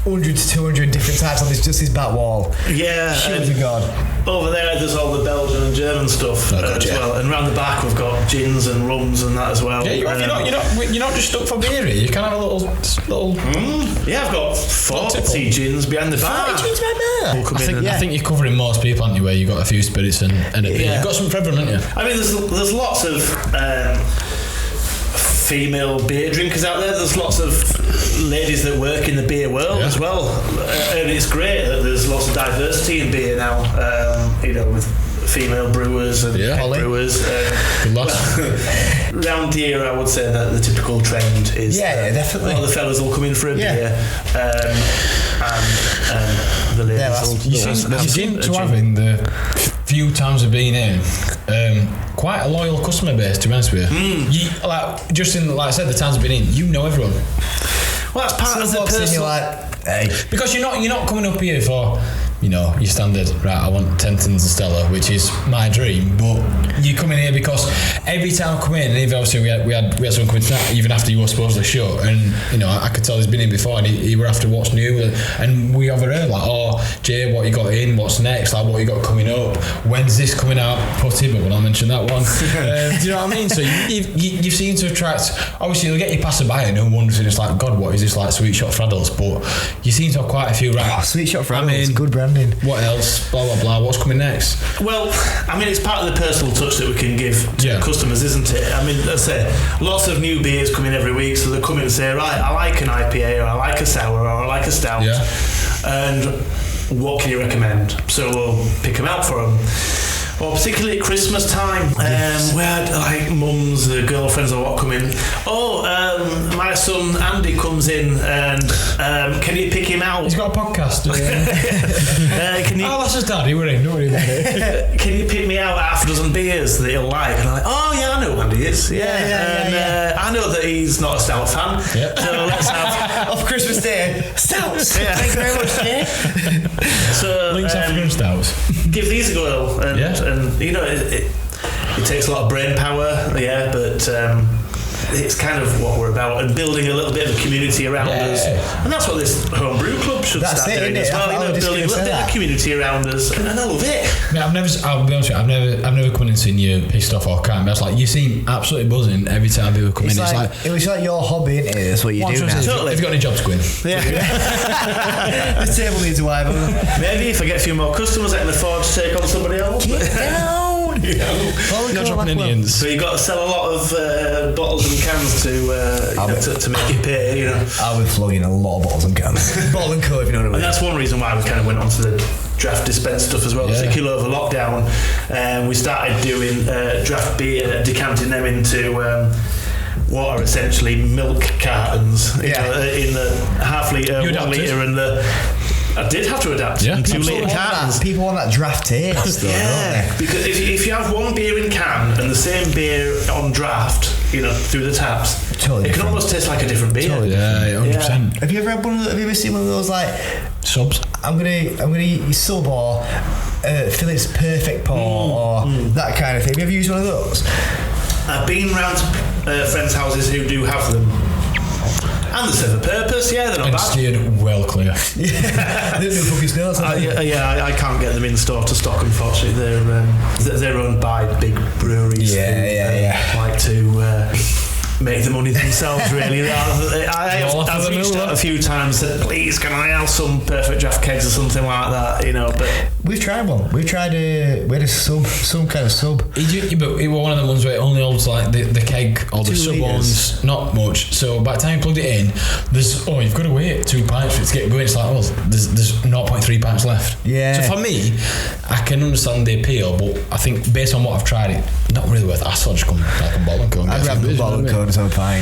100 to 200 different types on this back wall. Yeah. Shoot to God. Over there, there's all the Belgian and German stuff as well. And around the back, we've got gins and rums and that as well. Yeah, you're not just stuck for beer here. You can have a little. Yeah, I've got 40 gins behind the bar. 40 gins behind there. I think you're covering most people, aren't you? Where you've got a few spirits and a beer. You've got some for everyone, haven't you? I mean, there's lots of female beer drinkers out there. There's lots of ladies that work in the beer world as well, and it's great that there's lots of diversity in beer now. With female brewers and head brewers. Round here, I would say that the typical trend is definitely. A lot of the fellas will come in for a beer, and the ladies will. You seem to having the few times I've been in. quite a loyal customer base, to be honest with you. You just in, like I said, the times I've been in, you know everyone. Well, that's part of the personal. Hey. Because you're not coming up here for, your standard, right, I want 10 tins of Stella, which is my dream, but you come in here because every time I come in, and even obviously we had someone come in tonight, even after you were supposedly shut, and I could tell he's been in before, and he were after what's new, and we have heard like, oh, Jay, what you got in, what's next, like what you got coming up, when's this coming out, putty, but we'll not mention that one. Do you know what I mean? So you seem to attract, obviously you'll get your passerby and no one's just like, God, what is this, like Sweet Shot for adults, but you seem to have quite a few, right? Oh, Sweet Shot for adults, good branding. What else? Blah blah blah. What's coming next? Well, I mean, it's part of the personal touch that we can give to customers, isn't it? I mean, let's say lots of new beers come in every week, so they come in and say, right, I like an IPA, or I like a sour, or I like a stout, and what can you recommend? So we'll pick them out for them. Well, particularly at Christmas time, we had like mums, girlfriends or what come in. Oh, my son Andy comes in, and can you pick him out? He's got a podcast. Can you? Oh, that's his dad. He were in. Don't worry about it. Can you pick me out half a dozen beers that he'll like? And I'm like, oh yeah, I know who Andy is. Yeah. I know that he's not a stout fan. Yep. So let's have off Christmas Day stouts. Yeah. Thank you very much, Jay. So links African stouts. Give these a go, and it takes a lot of brain power, but it's kind of what we're about, and building a little bit of a community around us, and that's what this homebrew club should start doing as well. Building a little bit of a community around us, and I love it. Yeah, I'll be honest with you, I've never come in and seen you pissed off or crying, but it's like you seem absolutely buzzing every time people come in. It's like it was like your hobby, isn't it? That's what you do now. Totally. Have you got any jobs going? Yeah. The table needs a wipe. Maybe if I get a few more customers, I can afford to take on somebody else. Not dropping Indians. So you've got to sell a lot of bottles and cans to make it pay, I've been flogging a lot of bottles and cans. Bottle and co, if you know what I mean. And that's one reason why we kind of went on to the draft dispense stuff as well, particularly over lockdown. We started doing draft beer, decanting them into what are essentially milk cartons in the half litre, 1 litre, and I did have to adapt. 2 litre cans. People want that draft taste, though, don't they? Because if you have one beer in can and the same beer on draft, through the taps, it can almost taste like a different beer. Totally 100%. Have you ever had have you ever seen one of those like subs? I'm gonna eat your sub or Philip's Perfect Pour or that kind of thing. Have you ever used one of those? I've been round to friends' houses who do have them. And they serve a purpose, they're not bad. And steered well clear. They don't do fucking smells. I can't get them in store to stock, unfortunately. They're owned by big breweries who like to make the money themselves, really. I've reached out a few times and said, please, can I have some Perfect Draft kegs or something like that, but... We've tried one. We had a sub, some kind of sub. But it was one of the ones where it only holds like the keg or the sub ones, not much. So by the time you plugged it in, you've got to wait 2 pints for it to get going. It's like, there's 0.3 pints left. Yeah. So for me, I can understand the appeal, but I think based on what I've tried, it not really worth it. I sort of just come like a bottle and cone. I'd rather a bottle and cone so fine.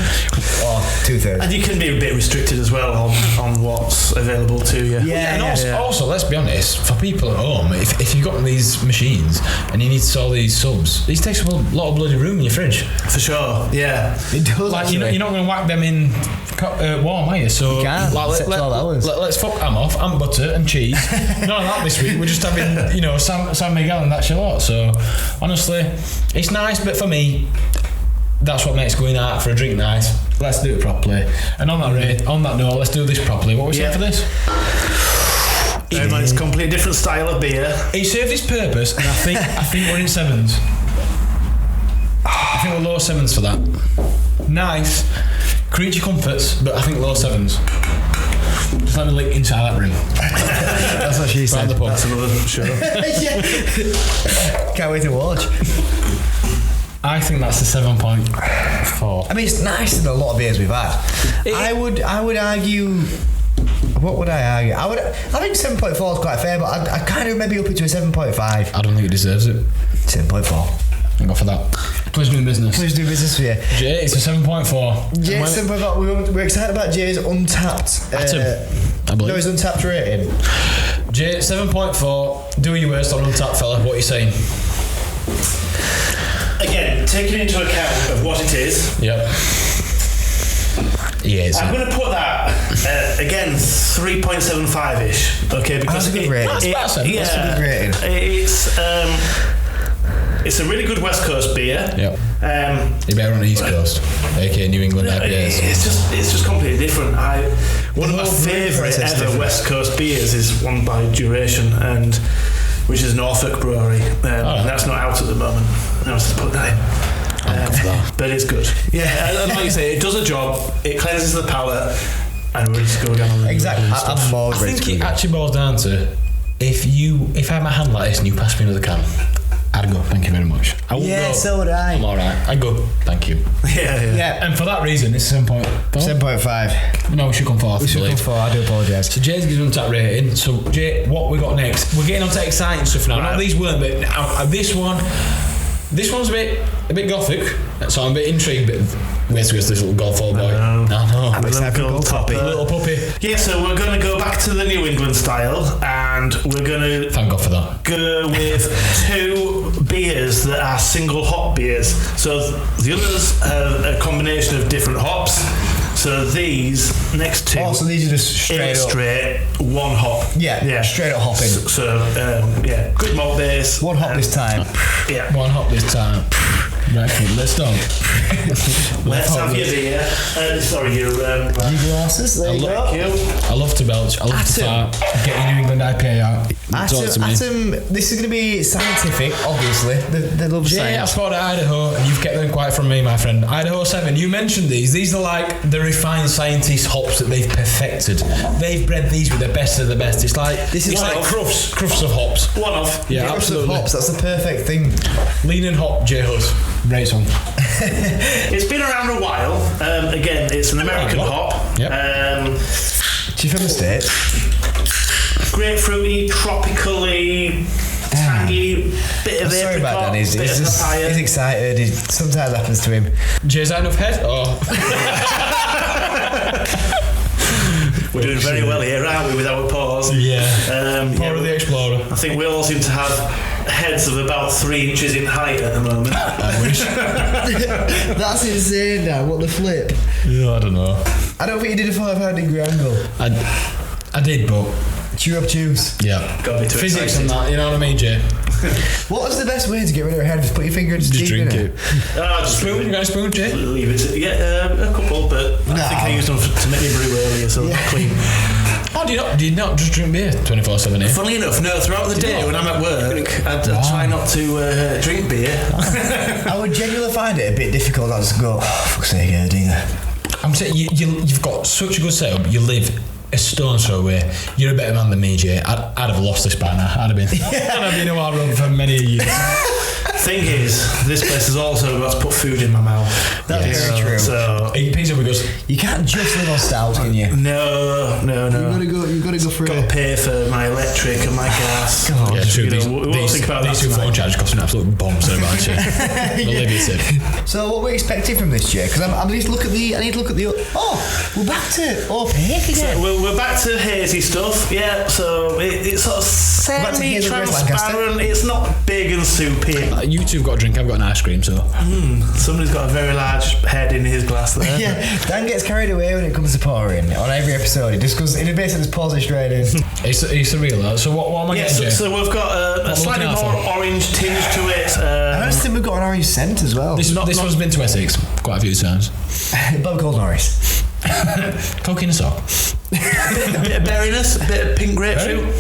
Or 2/3. And you can be a bit restricted as well on what's available to you. And also, let's be honest, for people at home, if you've got these machines and you need to sell these subs, these takes up a lot of bloody room in your fridge. For sure, it does. Like you're not going to whack them in warm, are you? So you can't. Let's fuck ham off, and butter and cheese. None of that this week. We're just having San Miguel and that's your lot. So honestly, it's nice, but for me, that's what makes going out for a drink nice. Let's do it properly. And on that note, let's do this properly. What are we saying for this? It's a completely different style of beer. It served its purpose, and I think we're in 7s. I think we're low 7s for that. Nice, creature comforts, but I think low 7s. Just let me look inside that room. That's what she said. That's another show. Can't wait to watch. I think that's a 7.4. I mean, it's nicer than a lot of beers we've had. I would argue. What would I argue? I think 7.4 is quite fair, but I kind of maybe up it to a 7.5. I don't think it deserves it. 7.4. I'll go for that. Please do business. Please do business for you. Jay, it's a 7.4. Jay, 7.4. We're excited about Jay's Untapped. I believe. No, his Untapped rating. Jay, 7.4. Do your worst on Untapped, fella. What are you saying? again, taking into account of what it is. Yep. Yeah, I'm going to put that again 3.75ish. Okay, because that's a good rating. That's a good rating. It's a really good West Coast beer. Yep. You better on the East Coast, aka New England IPAs. It's just completely different. One of my favourite ever West Coast beers is one by Duration, and which is Norfolk Brewery. That's not out at the moment. I was just put that in. But it's good. Yeah, and like you say, it does a job. It cleanses the palate, and we'll just go down on the exactly. I think it actually boils down to if I had my hand like this and you passed me another can, I'd go, thank you very much. I won't go, so would I. I'm alright. I'd go, thank you. Yeah. And for that reason, it's 7.5. No, we should come forth. I do apologise. So Jay's gives Untapped rating. So Jay, what we got next? We're getting on to exciting stuff now. Now these weren't, but this one's a bit gothic. So I'm a bit intrigued. But where's this little golf old boy? No. I'm excited for little puppy. Yeah, so we're going to go back to the New England style, and we're going to thank God for that. Go with 2 beers that are single hop beers. So the others are a combination of different hops. So these next 2. Oh, so these are just straight one hop. Yeah, straight up hopping. So good malt base. 1 hop this time. Yeah, 1 hop this time. Right, let's start. Let's have your beer. Your glasses. There you go. I love to belch. I love to fart. Get your New England IPA out. Atom, this is going to be scientific, obviously. The love of science. Yeah, I spotted Idaho, and you've kept them quiet from me, my friend. Idaho 7, you mentioned these. These are like the refined scientist hops that they've perfected. They've bred these with the best of the best. It's like crufts of hops. One off. Yeah, absolutely. Hops, that's the perfect thing. Lean and hop, J-Hus. Great song. It's been around a while. Again, it's an American hop. Yep. She's from the States. Grapefruity, tropically, tangy, bit of sorry about that. He's excited. Sometimes happens to him. Jay, is that enough head? We're doing very well here, aren't we, with our pause? Yeah. Power of the Explorer. I think we all seem to have heads of about 3 inches in height at the moment. I wish. That's insane now. What the flip? Yeah, I don't know. I don't think you did a 500-degree angle. I did, but... Chew up juice. Yeah. Got me to physics and that, you know what I mean, Jay? What was the best way to get rid of a head? Just put your finger in just drink it. Just spoon? You got a spoon, Jay? Leave it. A couple, but I think I used them to make me brew earlier, so they're not clean. Oh, do you not just drink beer 24/7 here? Funnily enough, no. Throughout the day when I'm at work, I try not to drink beer. I would genuinely find it a bit difficult not to go, fuck's sake, Dinger. I'm saying you've got such a good setup. You live a stone's throw away. You're a better man than me, Jay. I'd have lost this by now. I'd have been a wild run for many years. Thing is, this place has also got to put food in my mouth. That's very true. So eat pizza because you can't just live on stouts, can you? No. You've got to go for got to pay for my electric and my gas. God, yeah, true. We'll think about these 2 phone charges cost an absolute bomb. So about shit. So what we're expecting from this, Jay? Because I need to look at the. Oh, we're back to opaque again. So we're back to hazy stuff. Yeah. So it's sort of semi-transparent. It's not big and soupy. You 2 have got a drink. I've got an ice cream. So somebody's got a very large head in his glass there. Yeah. Dan gets carried away when it comes to pouring on every episode. He just goes. He basically just pours it straight in. It's surreal. So what am I getting? So we've got a slightly more orange tinge to it. I just think we've got an orange scent as well. This one's been to Essex quite a few times. Bob called Norris. Coke in a sock. a bit of berryness, a bit of pink grapefruit.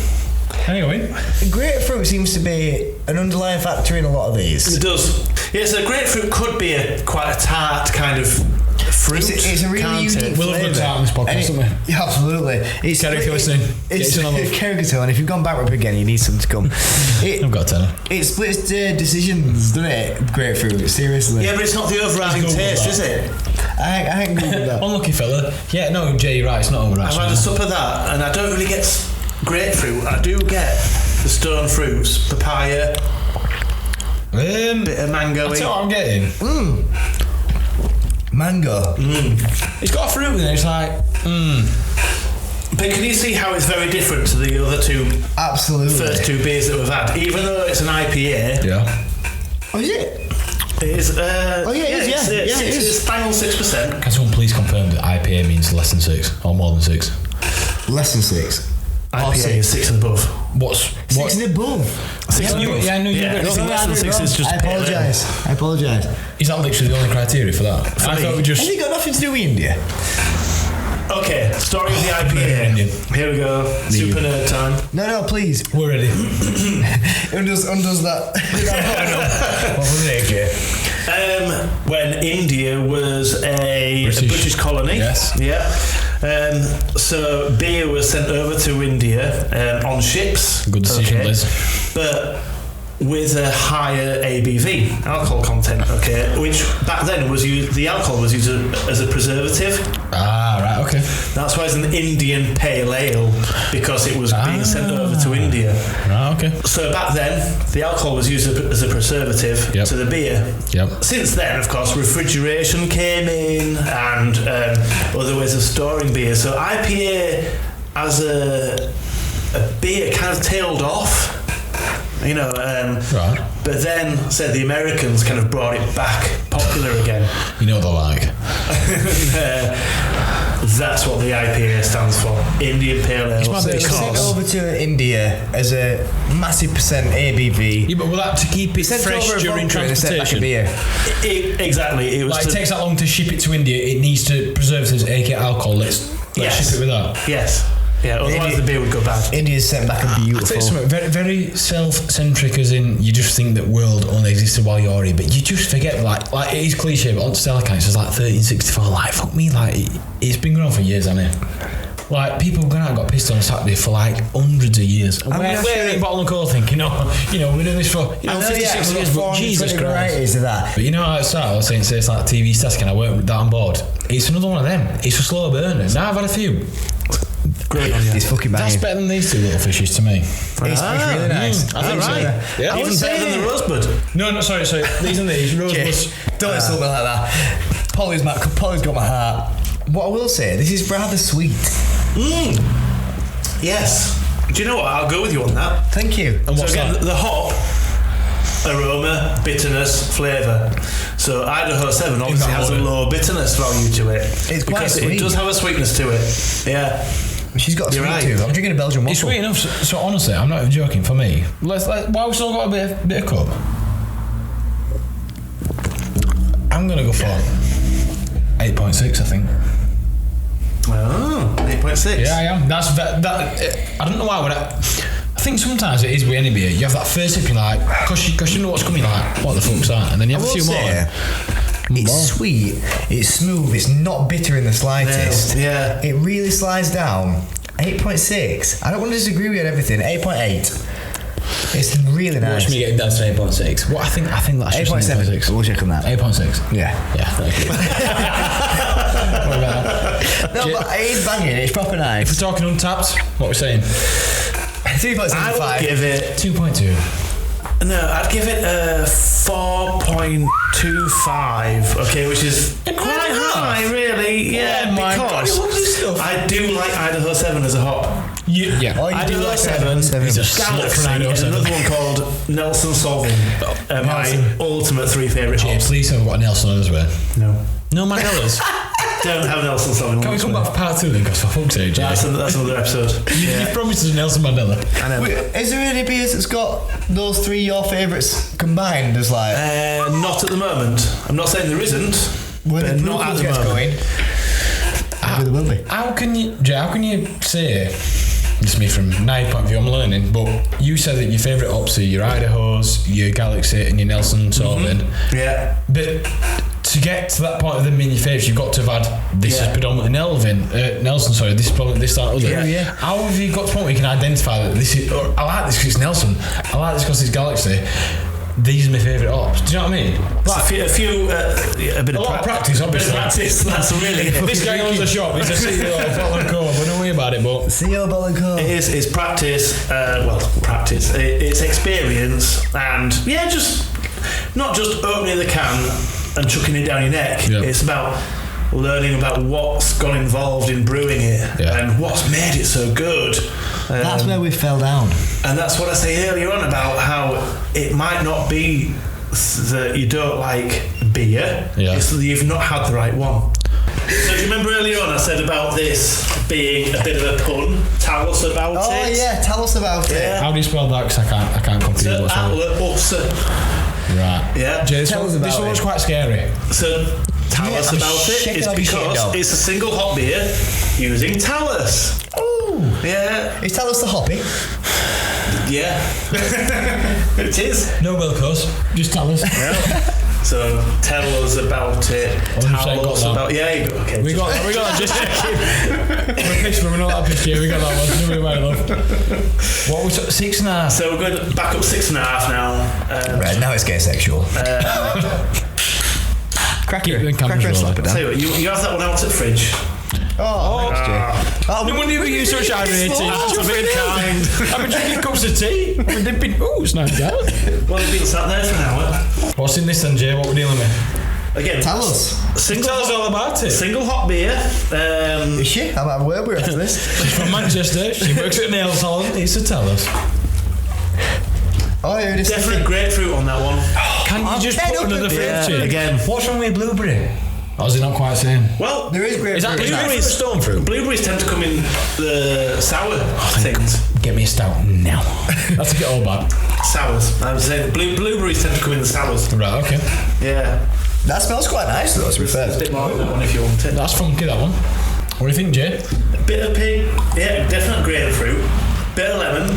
Anyway, grapefruit seems to be an underlying factor in a lot of these. It does. Yeah, so grapefruit could be quite a tart kind of fruit. It's a really unique flavour. We'll have a good tart on this podcast, won't we? Yeah, absolutely. Kerry, if you're listening, it's Kerry, if you've gone backwards again, you need something to come. I've got to tell you. It splits decisions, doesn't it? Grapefruit, seriously. Yeah, but it's not the overriding taste, is it? I ain't good with that. Unlucky fella. Yeah, no, Jay, you're right, it's not overriding. I've had a sup of that, and I don't really get grapefruit. I do get the stone fruits, papaya, bit of mango. That's what I'm getting. Mango. It's got a fruit in it. It's like. But can you see how it's very different to the other 2? Absolutely. First 2 beers that we've had, even though it's an IPA. Yeah. Oh, is it? It is. It's final 6%. Can someone please confirm that IPA means less than 6 or more than 6? Less than 6. IPA is 6 and above. Six and above? 6 and above. Yeah, I know you Anything less than 6 is just I apologise. Is that literally the only criteria for that? I thought we just... Has it got nothing to do with India? Okay, story of the IPA. Here we go. Super nerd time. No, please. We're ready. Undoes that. What was it, when India was a British colony. Yes. Yeah. So beer was sent over to India on ships. Good decision, Liz. But with a higher ABV, alcohol content, which back then was used, the alcohol was used as a preservative. Ah, right, okay. That's why it's an Indian pale ale, because it was being sent over to India. Ah, okay. So back then, the alcohol was used as a preservative to the beer. Yep. Since then, of course, refrigeration came in and other ways of storing beer. So IPA as a beer kind of tailed off. Right. But then, the Americans kind of brought it back popular again. You know what they're like. That's what the IPA stands for. Indian Pale Ale. It's sent over to India as a massive percent ABV. Yeah, but will that to keep it fresh during transportation? Exactly. It was it takes that long to ship it to India. It needs to preservatives, aka alcohol. Let's ship it with that. Yes. Yeah, otherwise the beer would go bad. India's sent back a beautiful. I'll tell you something, very, very self-centric, as in you just think that world only existed while you're here, but you just forget, like it is cliche, but on Stella Can it says 1364, fuck me, it's been going on for years, hasn't it? People going out and got pissed on Saturday for hundreds of years. And we're in Bottle and Coal thinking, we're doing this for 56 years, but Jesus Christ. Of that. But I was saying, it's like TV stats, I weren't that on board. It's another one of them. It's a slow burner. Now I've had a few. Great on you. It's fucking banging. That's better than these two little fishes to me. It's really nice. Is that right? Yeah. Even better than the Rosebud. No, sorry. These and these. Rosebuds. Don't insult me like that. Polly's got my heart. What I will say, this is rather sweet. Yes. Do you know what? I'll go with you on that. Thank you. And what's again, that? The hop, aroma, bitterness, flavour. So Idaho 7 obviously has a low bitterness value to it. It's quite sweet. It does have a sweetness to it. Yeah. She's got a sweet too. I'm drinking a Belgian waffle. It's sweet enough. So honestly, I'm not even joking. For me, why we still got a bit of cup? I'm gonna go for 8.6. I think. Oh, 8.6. Yeah, I am. That's that. I don't know why. I think sometimes it is with any beer. You have that first sip, you're like, cause you know what's coming. Like, what the fuck's that? And then you have a few more. It's sweet, it's smooth, it's not bitter in the slightest. Yeah. It really slides down. 8.6. I don't want to disagree with you on everything. 8.8. It's really nice. Watch me get down to 8.6. What I think that's 8.7. We'll check on that. 8.6. Yeah. Thank you. What about that? No, but it is banging. It's proper nice. If we're talking Untapped, what we're saying? 3.75. I would give it 2.2. No, I'd give it a 4.25. Okay, which is quite high, really. Yeah, because I do like Idaho 7 as a hop. Yeah. Idaho 7 is a Galaxy, and another one called Nelson Solving. My ultimate 3 favourite hops. Please haven't got a Nelson on as well. No Mandelas. Don't have Nelson Solving. Can we come back for part 2 then? Because for fuck's sake, that's another episode. You promised us Nelson Mandela. I know. Wait, is there any beers that's got those 3 your favourites combined as not at the moment. I'm not saying there isn't. When the not at the moment. Going, maybe there will be. How can you say? This is me from my point of view, I'm learning, but you said that your favourite hops are your Idahos, your Galaxy and your Nelson Solving. Yeah. But to get to that point of them being your favourites, you've got to have had this is predominantly Nelson, sorry, this is probably this, that, other. Yeah. How have you got to a point where you can identify that this is, or I like this because it's Nelson, I like this because it's Galaxy, these are my favourite hops. Do you know what I mean? Like, a bit of practice, obviously. That's really this guy owns a shop, he's a CEO of Bottle and Co, but don't worry about it, but CEO of Bottle and Co. It's practice, practice. It's experience, and just not just opening the can and chucking it down your neck. Yeah. It's about learning about what's gone involved in brewing it and what's made it so good. That's where we fell down. And that's what I say earlier on about how it might not be that you don't like beer, it's that you've not had the right one. So do you remember earlier on I said about this being a bit of a pun? Tell us about it. Oh yeah, tell us about it. How do you spell that? Because I can't comprehend what's wrong. Right. Yeah. Jay, this one's quite scary. So tell us about it. It's because it's a single hop beer using Talus. Oh. Yeah. Is Talus the hoppy? Yeah. It is. No Wilco's, just Talus. Yeah. So tell us about it. Tell us about. Yeah, you got. Okay. We got that. Just we're pissed, but we're not that pissed here. We got that one. Don't worry about it, love. What was 6.5? So we're going back up 6.5 now. Right now it's getting sexual. Cracker and slap it down. Tell you what, you have that one out at the fridge. Thanks, Jay. No wonder you use such high rating. That's a bit kind. I've been drinking cups of tea. I've been dipping. Oh, it's nice, that. Well, it's been sat there for an hour. What's in this then, Jay? What we're dealing with? Again, tell us. Tell us all about it. Single hop beer. Is she? I'm at work after this. She's from Manchester. She works at a nail salon. It's to tell us. Oh, yeah, definitely grapefruit on that one. Can you just put another fruit in? Again. What's wrong with blueberry? Or is it not quite the same? Well, there is grapefruit. Is that blueberries stone fruit? Blueberries tend to come in the sour things. Get me a stout now. That's a bit all bad. Sours. I was saying blueberries tend to come in the sours. Right, okay. Yeah. That smells quite nice though, to be fair. There's a bit more than that one if you want it. That's funky, that one. What do you think, Jay? A bit of pig. Yeah, definite grapefruit. Bit of lemon.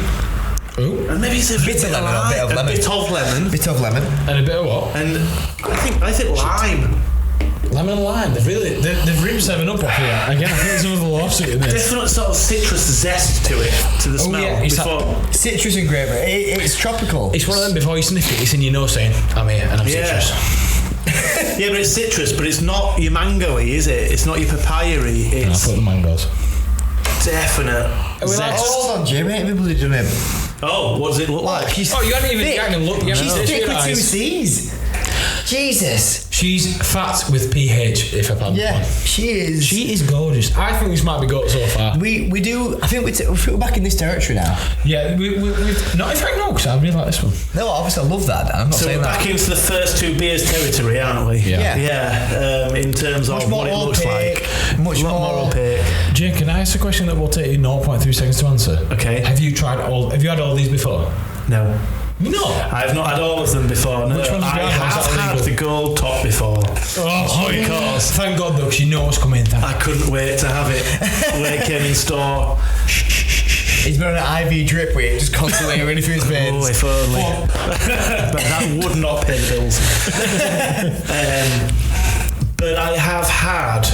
Ooh. And maybe it's a bit of lemon. A bit of lemon. Bit of lemon. And a bit of what? And I think lime. Lemon and lime. They've ripped 7 up off here. Again, I think some of the lawsuit in this. Definite sort of citrus zest to it, to the smell. Yeah, citrus and grapefruit. It's tropical. It's one of them before you sniff it, it's in your nose saying, I'm here and I'm citrus. Yeah, but it's citrus, but it's not your mango-y, is it? It's not your papaya-y. It's I put the mangoes. Definite zest. Hold on, Jimmy. Everybody done it. Oh, what does it look like? You haven't even looked. She's thick with 2 C's. Jesus. She's fat with PH, if I pardon. Yeah, she is. She is gorgeous. I think this might be good so far. We do. I think we're back in this territory now. Yeah, we've not. In fact, no, because I really like this one. No, obviously I love that. I'm not saying we're that. back into the first 2 beers territory, aren't we? Yeah. In terms of what it looks like, much more opaque. Jay, can I ask a question that will take you 0.3 seconds to answer? Okay. Have you had all these before? No. No, I've not had all of them before. No. Which ones have you had? I have had the gold top before. Oh, of course. Thank God though, because you know what's coming. I couldn't wait to have it when it came in store. He's been on an IV drip with it, just constantly ready for his veins. Oh, if only. But that would not pay the bills. But I have had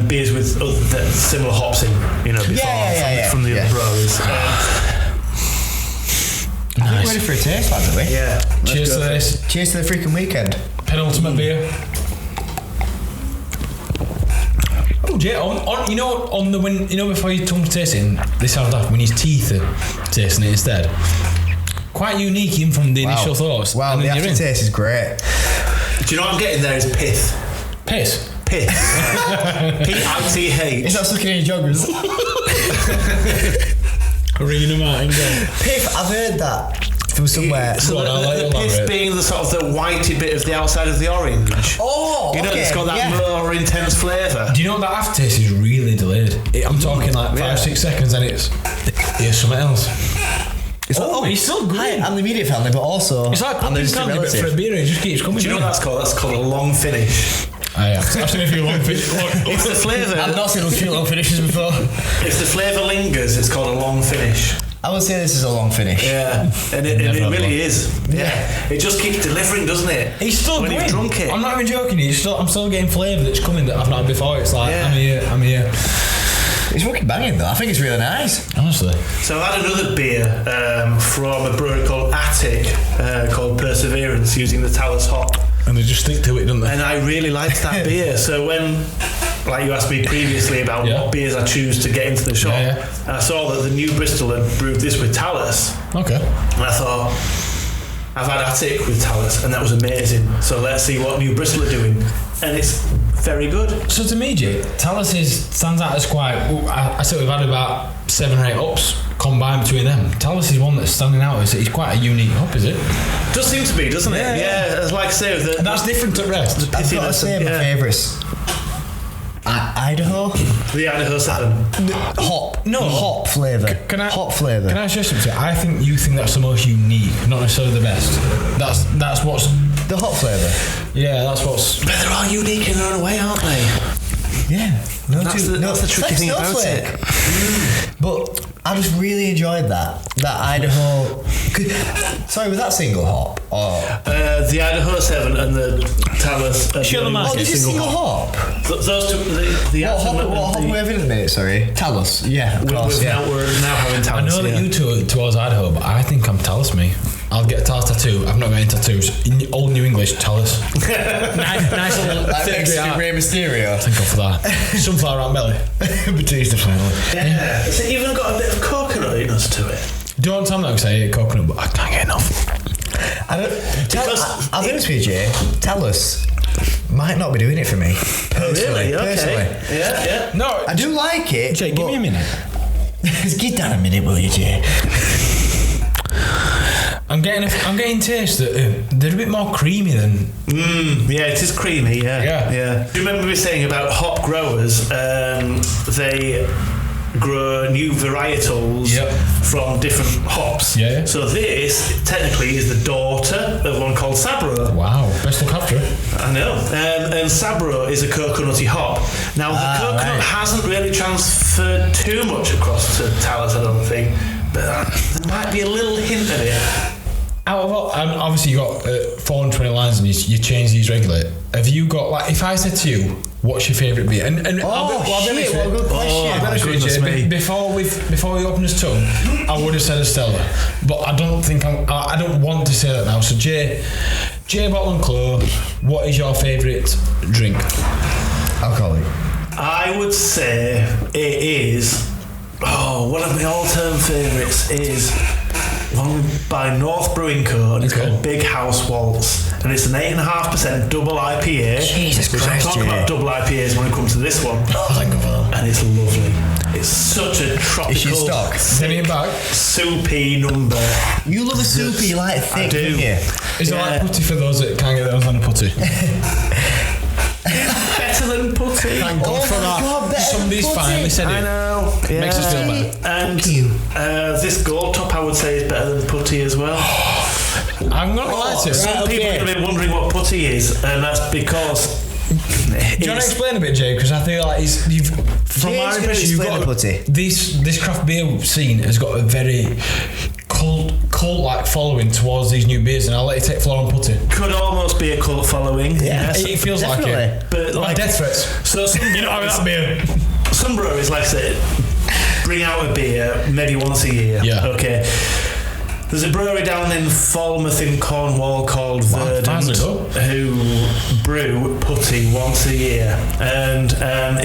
beers with similar hops in, before from the other breweries. I think we're ready for a taste, by the way. Yeah. Cheers to this. Cheers to the freaking weekend. Penultimate beer. Oh, Jay, before you come to tasting, this sounds like when his teeth are tasting it instead. Quite unique even from the initial thoughts. Wow, the aftertaste is great. Do you know what I'm getting there is pith. Piss? Pith. P-I-T-H. It's not stuck in your joggers. Arena Martin. Pith, I've heard that from somewhere. So the pith being the sort of the whitey bit of the outside of the orange. Oh, okay. It's got that more intense flavour. Do you know that aftertaste is really delayed? I'm talking like 5-6 seconds and here's something else. It's it's still good. I'm the immediate family, but also it's like pumpkin candy, but for a beer, it just keeps coming. Do you know what that's called? That's called a long finish. I've seen a few long finishes. It's the flavour. I've not seen a few long finishes before. If the flavour lingers, it's called a long finish. I would say this is a long finish. Yeah, and it really is. Yeah, it just keeps delivering, doesn't it? He's still when you've drunk it. I'm not even joking. I'm still getting flavour that's coming that I've not had before. It's like I'm here. It's fucking banging though. I think it's really nice. Honestly. So I had another beer from a brewery called Attic called Perseverance using the Talus hop. And they just stick to it, don't they? And I really liked that beer. So when, like you asked me previously about what beers I choose to get into the shop, and I saw that the New Bristol had brewed this with Talus. Okay. And I thought, I've had Attic with Talus, and that was amazing. So let's see what New Bristol are doing. And it's very good. So to me, Jay, Talus stands out as quite... I say we've had about 7 or 8 ups combine between them. Talus is one that's standing out. It's quite a unique hop, is it? Does seem to be, doesn't it? Yeah, like I say, that's different to rest. I've got to say my favourites. Idaho. The Idaho 7. Hop flavour. Hop flavour. Can I suggest something? I think you think that's the most unique, not necessarily the best. That's what's the hop flavour. Yeah, that's what's. But they're all unique in their own way, aren't they? Yeah. That's the tricky thing about it. But I just really enjoyed that Idaho. Sorry, was that single hop? Or the Idaho 7 and the Talus. This is single hop. Those two. What hop were we having in a minute? Sorry, Talus. Yeah, of course. We're now having Talus. I know that you two towards Idaho, but I think I'm Talus me. I'll get a Talus tattoo. I've not got any tattoos. In Old New English, Talus. nice little like Mexican Rey Mysterio. Thank God for that. Sunflower out belly. Batista flavour. Yeah. It's even got a bit of coconuttiness to it. Don't tell me that because I hate coconut, but I can't get enough. I'll be honest with you, Talus might not be doing it for me. Personally. Really? Okay. Yeah. No, I do like it. Jay, give me a minute. Give that a minute, will you, Jay? I'm getting taste that they're a bit more creamy than. Yeah, it is creamy. Yeah. Do you remember me saying about hop growers? They grow new varietals from different hops. Yeah. So this technically is the daughter of one called Sabro. Wow, best look after it. I know. And Sabro is a coconutty hop. Now the coconut hasn't really transferred too much across to Talus, I don't think. But there might be a little hint of it. Out of all, and obviously you got 420 lines and you change these regularly. Have you got, like, if I said to you, what's your favourite beer? And what a good question. Before we open his tongue, I would have said a Stella, but I don't want to say that now. So Jay Bottle & Clow, what is your favourite drink? Alcoholic. I would say it is. One of my all-time favourites is one by North Brewing Co. and it's called Big House Waltz, and it's an 8.5% double IPA. Jesus Christ! I'm talking about double IPAs when it comes to this one. And it's lovely. It's such a tropical. Is she stock? Sending it back. Soupy number. You love a soupy, you like thick, I do. don't you? Is it like putty for those that can't get those on a putty? Better than putty. Thank God for that. Somebody's finally said it. I know. Yeah. Makes us feel better. And this gold top, I would say, is better than putty as well. I'm not gonna lie to you. Some people are going to be wondering what putty is, and that's because. Do you want to explain a bit, Jay? Because I feel like from my impression, you've got putty. This craft beer scene has got a very cult-like following towards these new beers, and I'll let you take floor on putty. Could almost be a cult following. Yeah, it feels definitely like it. But like death threats. So you know that beer. Some breweries, like I said, bring out a beer maybe once a year. Yeah. Okay. There's a brewery down in Falmouth in Cornwall called Verdant who brew putty once a year, and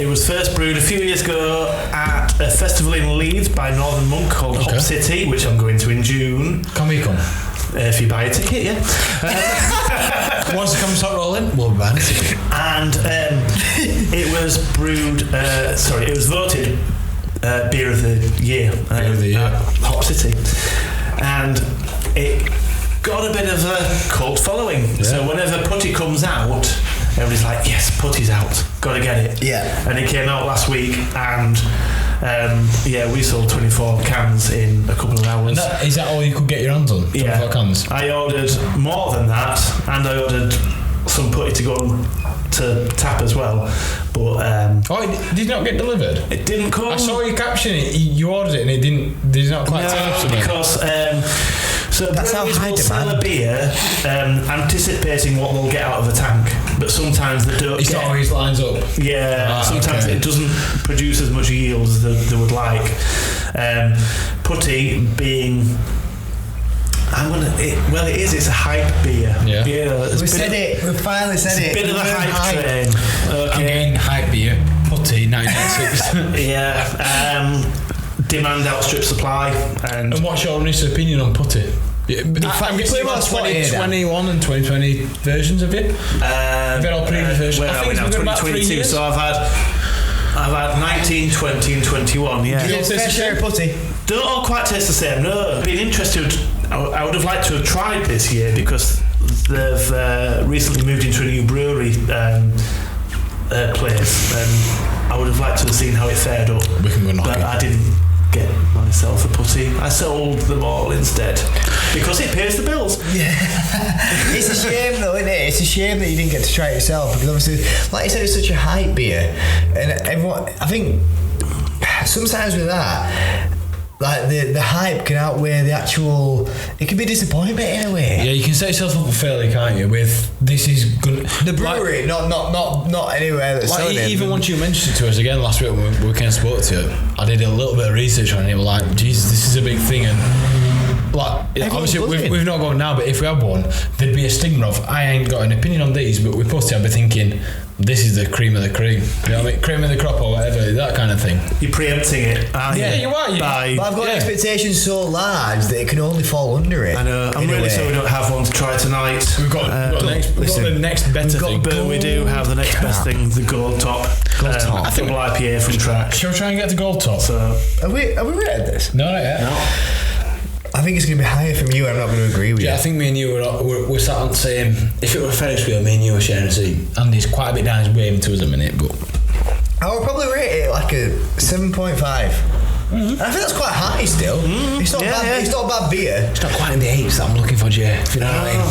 it was first brewed a few years ago at a festival in Leeds by Northern Monk called Hop City, which I'm going to in June. Can we come? If you buy a ticket, yeah. Once it comes start rolling, we'll buy a ticket. And it was brewed. It was voted beer of the year. Hop City. And it got a bit of a cult following. Yeah. So whenever putty comes out, everybody's like, yes, putty's out, gotta get it. Yeah. And it came out last week, and we sold 24 cans in a couple of hours. Is that all you could get your hands on? 24 cans? I ordered more than that, and I ordered some putty to go to tap as well, but it did not get delivered. It didn't come. I saw you caption it. You ordered it and it did not quite turn up to me. Because so that's how high demand. Sell a beer anticipating what they'll get out of a tank, but sometimes they don't. It's not always lines up. Yeah, sometimes it doesn't produce as much yield as they would like. Putty being. It is. It's a hype beer. Yeah. We said it. We finally said it. It's a bit of a hype train. Okay. I'm getting hype beer. Putty 996. Yeah. Demand outstrips supply. And what's your honest opinion on putty? I'm guessing you've got 2021 and 2020 versions of it. I've had all previous versions. Where are we now? 2022. So I've I've had 19, 20 and 21, yeah. You get fair share of putty? Don't all quite taste the same, no. Been interested, I would have liked to have tried this year because they've recently moved into a new brewery place, and I would have liked to have seen how it fared up. We can go knock but it. I didn't get myself a putty. I sold them all instead because it pays the bills. Yeah. It's a shame though, isn't it? It's a shame that you didn't get to try it yourself because obviously, like you said, it's such a hype beer, and everyone. I think sometimes with that, like the hype can outweigh the actual. It can be disappointment in a way. Yeah, you can set yourself up for failure, can't you? With this is good. The brewery, not anywhere that's like selling it. even once you mentioned it to us again last week when we came and spoke to you, I did a little bit of research on it. We're like, Jesus, this is a big thing, and like obviously we've not got now, but if we had one, there'd be a stigma of I ain't got an opinion on these, but we put it, I'd be thinking this is the cream of the cream. You know what I mean? Cream of the crop or whatever, that kind of thing. You're preempting it, aren't you? Yeah, you are. But I've got expectations so large that it can only fall under it. I know. I'm really sorry we don't have one to try tonight. We've got the next better thing. But we do have the next best thing, the Gold Top. I think we'll IPA from track. Shall we try and get the Gold Top? So, Have we rated this? No, not yet. no. I think it's going to be higher from you. I'm not going to agree with you. Yeah, I think me and you we're sat on the same. If it were a Ferris wheel, me and you were sharing a seat. Andy's quite a bit down his waving to us a minute, but I would probably rate it like a 7.5. Mm-hmm. I think that's quite high still. Mm-hmm. It's not bad. Yeah. It's not a bad beer. It's not quite in the 8s that I'm looking for, Jay. If you know what I mean.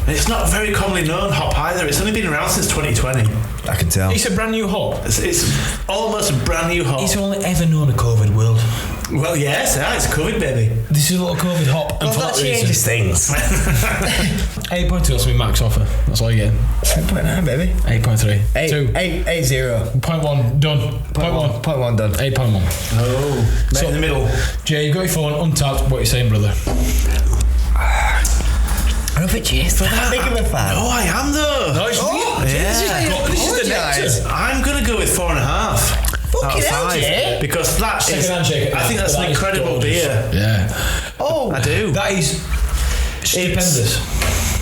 And it's not a very commonly known hop either. It's only been around since 2020. I can tell. It's a brand new hop. It's almost a brand new hop. It's only ever known a COVID world. Well, yes, it's COVID, baby. This is a little COVID hop. Well, that changes things. 8.2, that's my max offer. That's all you get. 7.9, baby. 8.3. 8.0. 0.1, done. 0.1. 0.1 done. 8.1. Oh, so in the middle. Jay, you got your phone untapped. What are you saying, brother? I don't think Jay's that big of a fan. No, I am though. No, it's This is the next. I'm going to go with 4.5. Fucking hell, Jay. Because that is, handshake. I think that's an incredible beer. Yeah. Oh, I do. That is stupendous.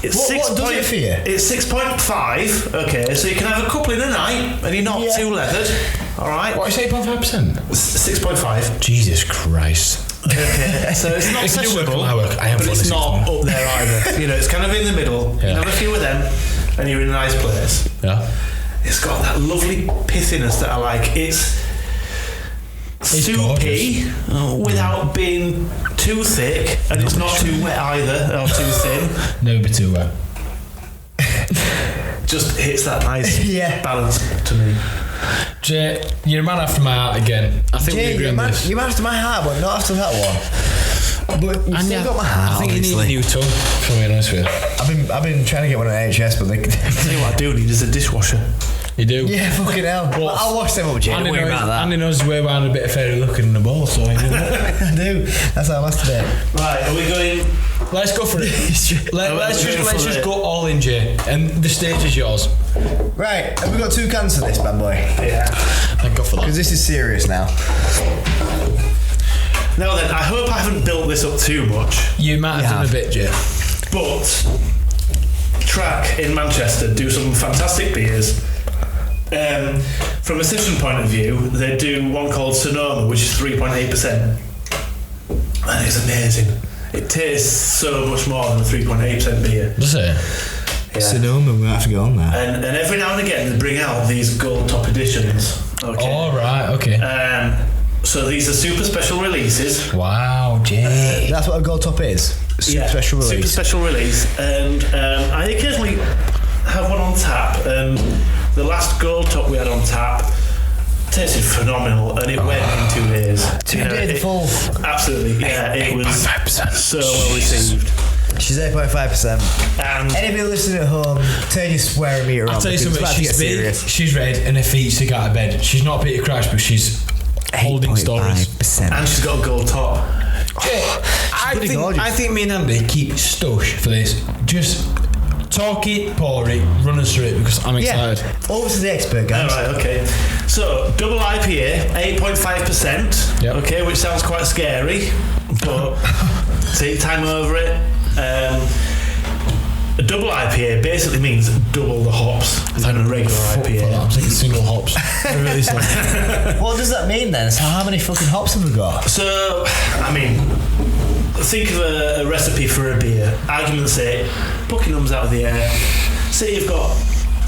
What does it for you? It's 6.5. Okay, so you can have a couple in a night, and you're not too leathered. All right. What is 8.5%? 6.5. Jesus Christ. Okay, so it's not sessionable, but it's not up there either. You know, it's kind of in the middle. You have a few of them, and you're in a nice place. Yeah. It's got that lovely pithiness that I like. It's soupy without being too thick, and it's not too wet either, or too thin. Never be too wet. Just hits that nice balance to me. Jay, you're a man after my heart again. I think we agree on this. You're a man after my heart, but not after that one. But you've still got my heart. I think obviously. you need a new tongue, to be honest with you. I've been trying to get one at HS, but they. I tell you what I do need is a dishwasher. You do? Yeah, fucking hell. Well, I'll wash them up, Jay. Don't worry about that. Andy knows his way around a bit of fairy looking in the ball, so he does it. I do. That's how I masturbate. Right, are we going? Let's go for it. Let's just go all in, Jay. And the stage is yours. Right, have we got 2 cans for this, bad boy? Yeah. Thank God for that. Because this is serious now. Now then, I hope I haven't built this up too much. You might have done a bit, Jay. But Track in Manchester do some fantastic beers. From a session point of view, they do one called Sonoma, which is 3.8%. And it's amazing. It tastes so much more than a 3.8% beer. Does it? Yeah. Sonoma, we'll have to go on that. And every now and again they bring out these gold top editions. Okay. All right. Okay. So these are super special releases. Wow, Jay. That's what a gold top is. Super special release. Super special release. And I occasionally have one on tap. The last gold top we had on tap tasted phenomenal, and it went in 2 days. 2 days full. Absolutely, yeah. It was so well received. She's 8.5%. And anybody listening at home, turn your swearing meter on. I'll tell you something. She's big. She's red, and her feet stick out of bed. She's not Peter Crash, but she's holding stories. And she's got a gold top. I think me and Andy keep stush for this. Just talk it, pour it, run us through it because I'm excited. Over to the expert, guys. Alright, okay. So, double IPA, 8.5%. Yep. Okay, which sounds quite scary, but take time over it. A double IPA basically means double the hops than a regular IPA. I'm thinking single hops. What does that mean then? So how many fucking hops have we got? So, I mean, think of a recipe for a beer. Argument's sake, Buckingham's out of the air. Say you've got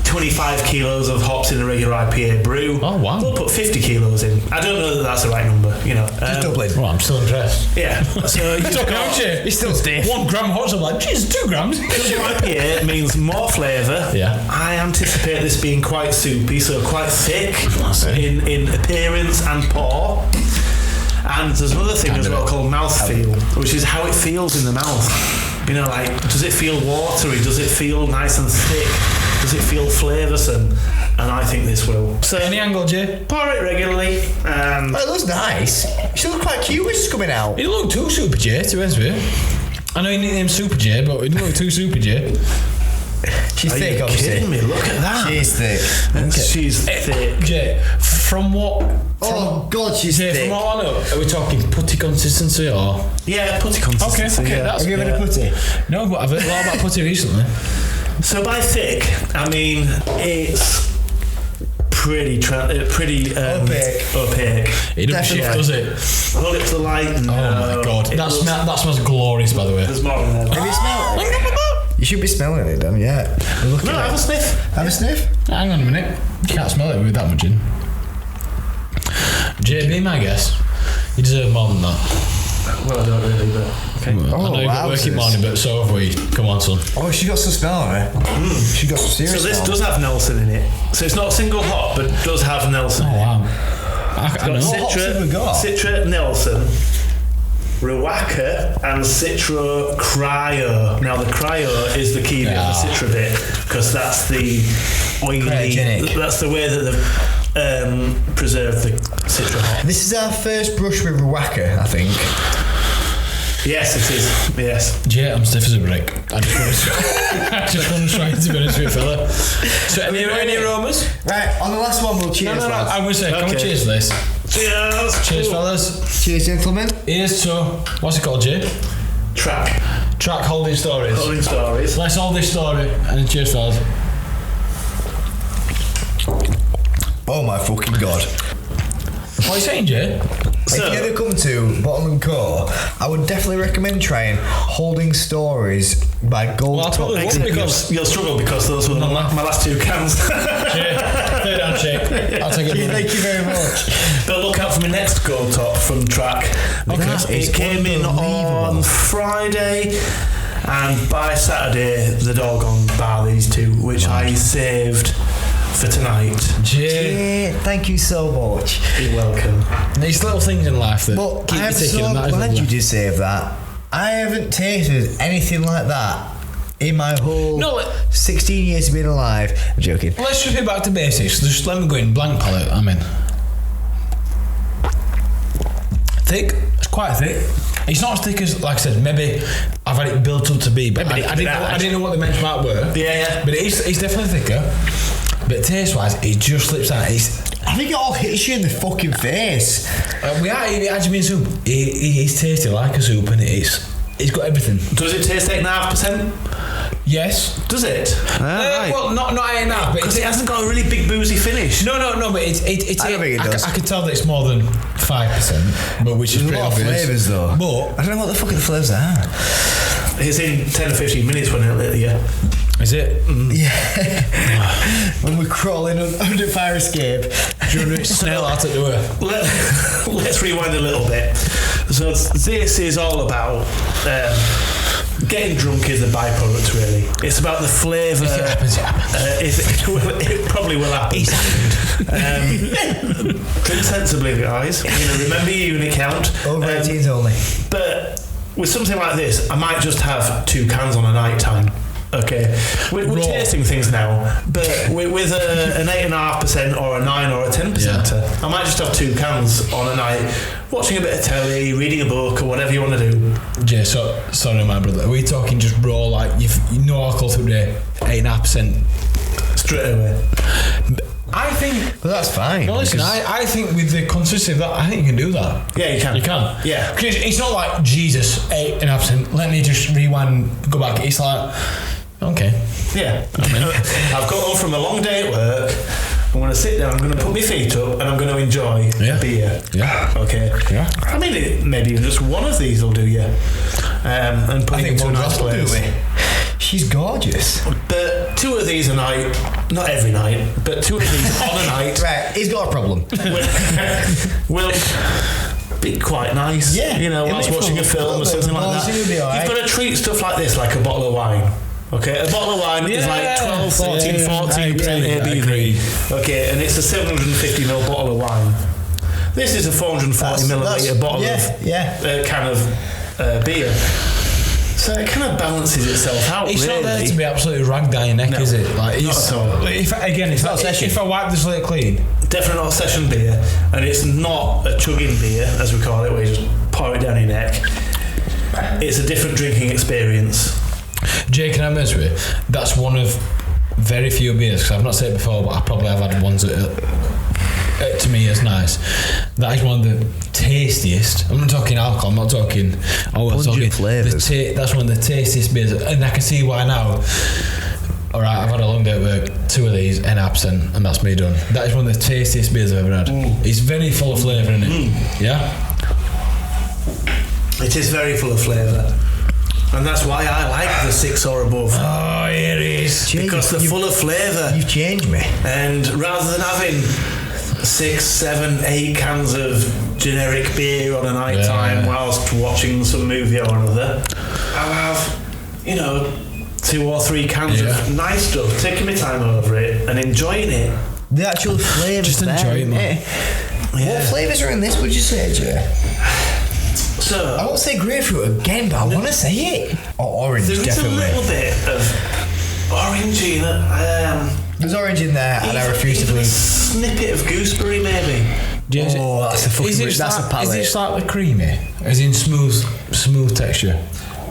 25 kilos of hops in a regular IPA brew. Oh, wow. We'll put 50 kilos in. I don't know that that's the right number, you know. Just doubling. Well, I'm still impressed. Yeah. So you've got... He's still stiff. 1 gram hops, I'm like, geez, 2 grams. IPA means more flavour. Yeah. I anticipate this being quite soupy, so quite thick in appearance and pour. And there's another thing as well called mouthfeel, which is how it feels in the mouth. You know, like, does it feel watery? Does it feel nice and thick? Does it feel flavoursome? And I think this will. So, any angle, Jay? Pour it regularly. And Well, it looks nice. She looked quite cute when she's coming out. It didn't look too Super J, to be honest with you. I know you need him Super J, but it didn't look too Super J. She's are thick, you obviously. kidding me? Look at that. She's thick. She's thick. Jay, from what... Oh, God, she's Jay, thick. from what I know, are we talking putty consistency or... Yeah, putty consistency. Okay, yeah. that's... Have you ever had a putty? No, but I've heard a lot about putty recently. So by thick, I mean it's pretty opaque. It doesn't shift, does it? Hold it to the light. Oh my God, that smells glorious, by the way. There's more in there. Have you smelled it? You should be smelling it, then, yeah. No, have a sniff. Have a sniff? Hang on a minute. You can't smell it with that much in. Jay, be my guess. You deserve more than that. Well, I don't really, but okay. Well, I know you've got working morning, but so have we. Come on, son. Oh, she got some smell on her. She got some serious So this smell. does have Nelson in it. So it's not a single hop, but it does have Nelson. Oh, wow. I know. What hops have we got? Citra, Nelson, Rewaka, and Citra Cryo. Now the Cryo is the key bit of the Citra bit, because that's the oily. Cryogenic. That's the way that they've preserved the Citra hop. This is our first brush with Rewaka, I think. Yes, it is. Yes. Jay, I'm stiff as a brick. I just want to try to be honest with you, fella. So any aromas? Right, on the last one, we'll cheers, No, lads. I'm going to say, can we Okay. cheers for this? Cheers. Cheers, fellas. Cheers, gentlemen. Here's to, what's it called, Jay? Track. Holding Stories. Holding stories. Let's hold this story, and then cheers, fellas. Oh my fucking God. What are you saying, Jay? If you ever come to Bottom and Core, I would definitely recommend trying Holding Stories by Gold Well, I Top. probably won't because... You'll struggle because those were my last 2 cans. Jay, third handshake. I'll take it. Thank you very much. But look out for my next gold top from Track. Because Okay. it came in on Friday, and by Saturday they'd all gone bar these 2, which I saved for tonight. Jay. Yeah, thank you so much. You're welcome. These little things in life that But keep you I'm ticking, so and that is glad lovely. you did save that. I haven't tasted anything like that in my whole 16 years of being alive. I'm joking. Let's strip it back to basics. Just let me go in blank palate. I'm in. Thick. It's quite thick. It's not as thick as, like I said, maybe I've had it built up to be, but I didn't know what the benchmark were. Yeah. But it's definitely thicker. But taste-wise, it just slips out. I think it all hits you in the fucking face. We are eating it as being soup. It's tasty like a soup, and it's got everything. Does it taste 8.5%? Yes. Does it? Right. Well, not 8.5, but Because it hasn't got a really big boozy finish. No, but it's I don't think it does. I can tell that it's more than 5%, but which is There's a pretty lot of obvious. flavours though. But I don't know what the fucking flavours are. It's in 10 or 15 minutes when it'll hit you. is it? Yeah. When we're crawling under fire escape. Snail out at the door. Let's rewind a little bit. So this is all about getting drunk is a byproduct, really. It's about the flavour. If it happens, it happens. It probably will happen. Drink sensibly, guys. Remember your unit count. Over 18s only. But with something like this, I might just have 2 cans on a night time. Okay, we're tasting things now, but with an 8.5% or a 9 or a 10%, I might just have 2 cans on a night, watching a bit of telly, reading a book, or whatever you want to do. Jay, sorry, my brother. Are we talking just raw, like no alcohol through the 8.5%? Straight away. I think. But that's fine. No, listen. I think with the consistency of that, I think you can do that. Yeah, you can. You can. Yeah. Because it's not like Jesus 8.5%. Let me just rewind, go back. It's like. Okay. Yeah. I've got home from a long day at work. I'm going to sit down, I'm going to put my feet up, and I'm going to enjoy beer. Yeah. Okay. Yeah. I mean, maybe just one of these will do you. And put it into a nice place. She's gorgeous. But 2 of these a night, not every night, but 2 of these on a night. Right, he's got a problem. will be quite nice. Yeah. You know, whilst watching a film or something like that. You've got to treat stuff like this like a bottle of wine. Okay, a bottle of wine is like 12, 14, 14% ABV. Okay, and it's a 750ml bottle of wine. This is a 440ml bottle of can of beer. So it kind of balances itself out. It's really. not there to be absolutely ragged down your neck, is it? Like, not at all. If I wipe the slate clean, definitely not a session beer, and it's not a chugging beer, as we call it, where you just pour it down your neck. It's a different drinking experience. Jake, can I mention it? That's one of very few beers, because I've not said it before, but I probably have had ones that to me is nice. That is one of the tastiest. I'm not talking alcohol, I'm not talking flavours. That's one of the tastiest beers, and I can see why now. Alright, I've had a long day at work, 2 of these, and absent, and that's me done. That is one of the tastiest beers I've ever had. It's very full of flavour, isn't it? Yeah? It is very full of flavour. And that's why I like the 6 or above. Oh, here it is. Because they're full of flavour. You've changed me. And rather than having 6, 7, 8 cans of generic beer on a night time whilst watching some movie or another, I'll have, 2 or 3 cans of nice stuff, taking my time over it and enjoying it. The actual flavours. Just enjoy it, man. What flavours are in this, would you say, Jay? So, I won't say grapefruit again, but I want to say it. Or orange, there is definitely. a little bit of orange in it. There's orange in there, and I refuse to believe. believe. A snippet of gooseberry, maybe. That's a fucking. That's a palate. Is it slightly creamy? As in smooth texture?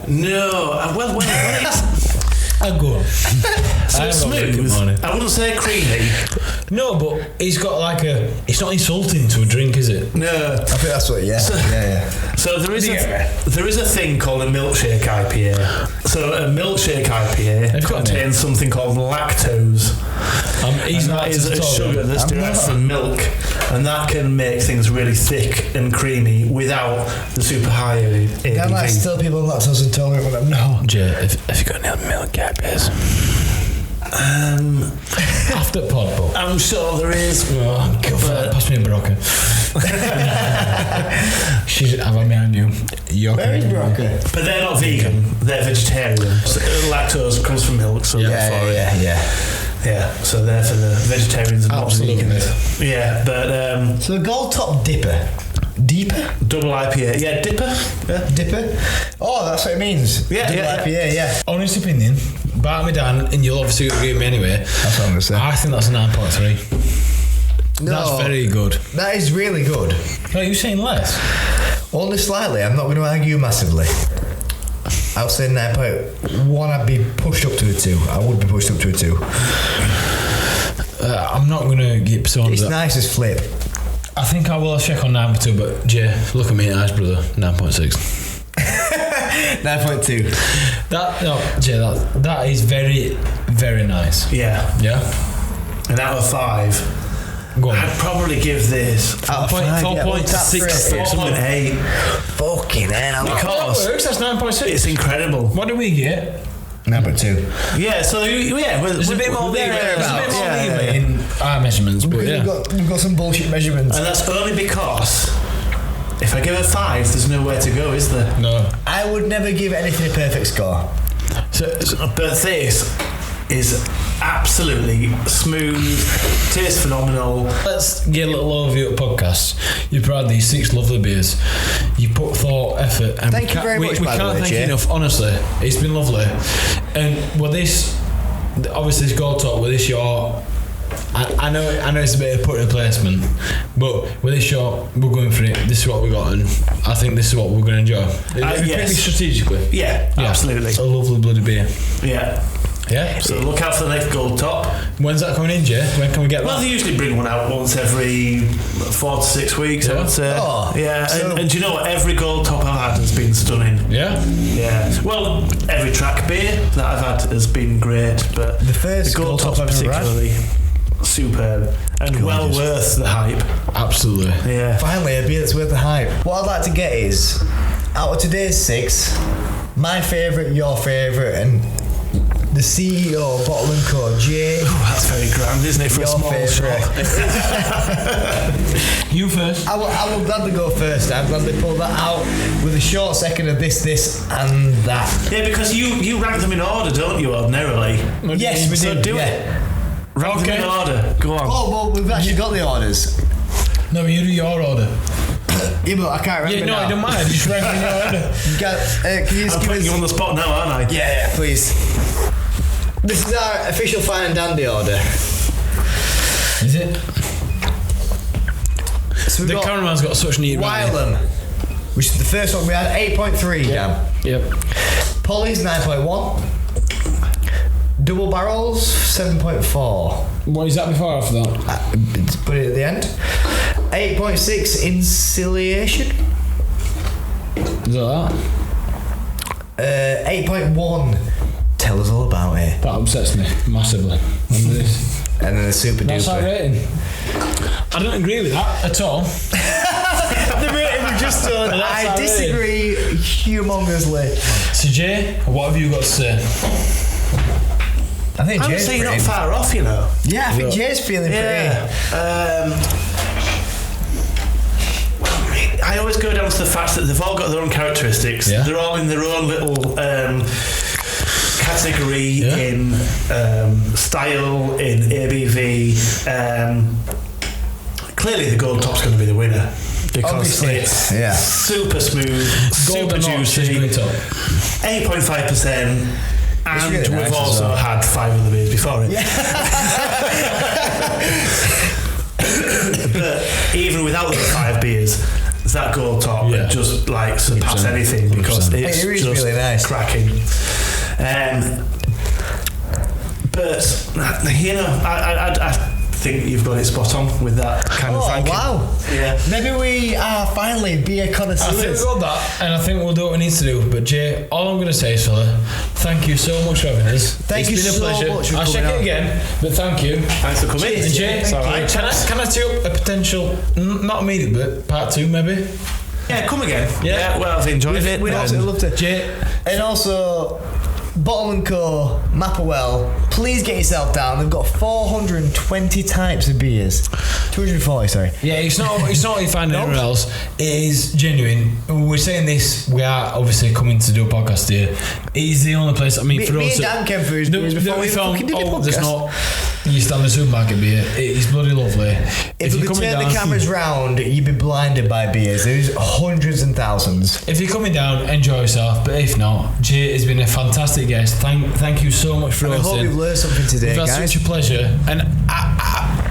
No. Well, when it's I'll go on. so smooth. I wouldn't say creamy. No, but it's got like it's not insulting to a drink, is it? No. I think that's what. So there is a thing called a milkshake IPA. So a milkshake IPA contains something called lactose. And that is a sugar that's derived from milk, and that can make things really thick and creamy without the super high ABV. I might still people lactose intolerant when I'm not. Jay, have you got any milk IPAs? After pod, I'm sure there is. Oh, God, pass me a Barocca. She's having me on you. Where is Barocca? But they're not vegan, they're vegetarian. So lactose comes from milk, so yeah, so they're for the vegetarians and not vegans. Yeah, but so a gold top DIPA. Double IPA. Yeah, DIPA. Yeah. DIPA? Oh, that's what it means. Yeah, Double IPA, yeah. Honest opinion, bite me down, and you'll obviously agree with me anyway. That's what I'm going to say. I think that's a 9.3. No, that's very good. That is really good. No, you're saying less? Only slightly. I'm not going to argue massively. I'll say 9.1. I'd be pushed up to a 2. I would be pushed up to a 2. I'm not going to get pissed on It's that. nice as flip. I think I will check on 9.2, but Jay, look at me, eyes, brother. 9.6. 9.2. Jay, that is very, very nice. Yeah. Yeah? And out of 5, Go on. I'd probably give this 4.6. 4.8. Fucking hell. Because that works, that's 9.6. it's incredible. What do we get? 9.2. Yeah, so There's a bit more leeway in our measurements, but We've got some bullshit measurements. And that's only because if I give it 5, there's nowhere to go, is there? No. I would never give anything a perfect score. But this is absolutely smooth, tastes phenomenal. Let's get a little overview of podcasts. You've tried these 6 lovely beers. You put thought, effort, and thank you very much. We can't thank you enough. Honestly, it's been lovely. And with this, obviously, it's Gold Top. With this, I know it's a bit of putting a placement, but with this shot, we're going for it. This is what we got, and I think this is what we're going to enjoy. Yes. Maybe strategically. Yeah, absolutely. It's a lovely bloody beer. Yeah. Yeah. So look out for the next gold top. When's that coming in, Jay? When can we get that? Well, they usually bring one out once every 4 to 6 weeks, I would say. Oh, yeah, so and do you know what? Every gold top I've had has been stunning. Yeah? Yeah. Well, every track beer that I've had has been great, but the first gold top's particularly superb and well worth the hype. Absolutely. Yeah. Finally, a beer that's worth the hype. What I'd like to get is, out of today's 6, my favourite, your favourite, and the CEO of Bottle & Co, Jay. Oh, that's very grand, isn't it, for a small shop? You first. I will gladly go first. I'm glad they pulled that out with a short second of this, and that. Yeah, because you rank them in order, don't you, ordinarily? Yes, we so did. do it. Rank them in order. Go on. Oh, well, we've actually got the orders. No, but you do your order. Yeah, but I can't remember. Yeah, no, now. I don't mind. Just rank in your order. Can you just I'm give putting us... you on the spot now, aren't I? Yeah, please. This is our official Fine and Dandy order. Is it? So The current one's got such neat writing. Wylam, which is the first one we had, 8.3, Dan. Yep. Polly's 9.1. Double Barrels 7.4. What is that before or after that? Put it at the end. 8.6 Insulation. Is that 8.1 Tell Us All About It. That upsets me massively. And then the Super That's Duper. our rating. I don't agree with that at all. The rating we just done. I our disagree humongously. So Jay, what have you got to say? I think I would Jay's say you're not pretty... far off, you know. Yeah, I think Jay's feeling Yeah. I always go down to the fact that they've all got their own characteristics. Yeah. They're all in their own little category in style, in ABV. Clearly, the gold top's going to be the winner because Obviously, it's super smooth, super juicy, 8.5%. And really we've nice also as well. had 5 other beers before it. Yeah. But even without the 5 beers, that gold top would just like surpass 100%. anything because it's It is just really nice. cracking. But you know, I think you've got it spot on with that kind of ranking. Wow. Yeah. Maybe we are finally beer I think connoisseurs. we've got that, and I think we'll do what we need to do. But Jay, all I'm going to say is, fella, thank you so much for having us. Thank you It's been so a pleasure. much for I'll coming check on. it again, but thank you. Thanks for coming. And Jay, It's all right. can I tee up a potential, not immediate, but part 2 maybe? Yeah, come again. Yeah. Well, I've enjoyed it. We'd absolutely love to. Jay, And also, Bottle & Co, Mapplewell, please get yourself down. They've got 420 types of beers. 240, sorry. yeah, it's not what you find anywhere else. It is genuine. We're saying this, we are obviously coming to do a podcast here. It is the only place, I mean, for Me us... and Dan came through his beers before we fucking did the podcast. there's not... You stand the supermarket beer. It is bloody lovely. If we could turn the cameras round, you'd be blinded by beers. There's hundreds and thousands. If you're coming down, enjoy yourself. But if not, Jay has been a fantastic guest. Thank you so much for I hope hosting. you've learned something today, We've had guys. such a pleasure. And I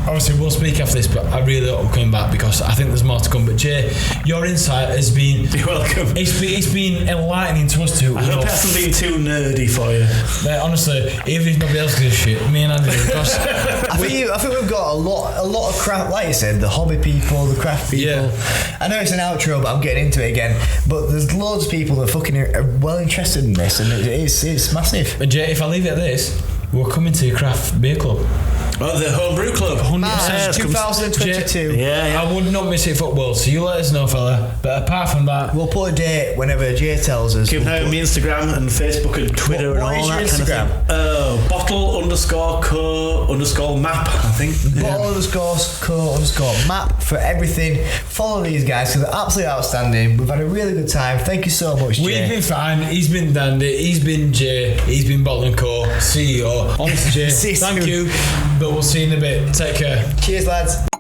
obviously we'll speak after this, but I really hope we're coming back because I think there's more to come. But Jay, your insight has been... You're welcome. It's been enlightening to us too. I hope it hasn't been too nerdy for you. Mate, honestly, even if nobody else gives a shit, me and Andy do because I think we've got a lot of craft, like you said, the hobby people, the craft people. Yeah. I know it's an outro, but I'm getting into it again. But there's loads of people that fucking are well interested in this, and it's massive. But Jay, if I leave it at this, we're coming to your craft beer club. Oh, the Homebrew Club. 100%. 2022. Yeah. I would not miss it for World, so you let us know, fella. But apart from that, We'll put a date whenever Jay tells us. Keep an eye on me Instagram and Facebook and Twitter What and is all your that kind Instagram? of thing. Bottle_co_map, I think. Bottle_co_map for everything. Follow these guys because they're absolutely outstanding. We've had a really good time. Thank you so much, Jay. we've been fine. He's been Dandy. He's been Jay. He's been Bottle & Co. CEO. Honestly, Jay, See you thank soon. you. But we'll see you in a bit. Take care. Cheers, lads.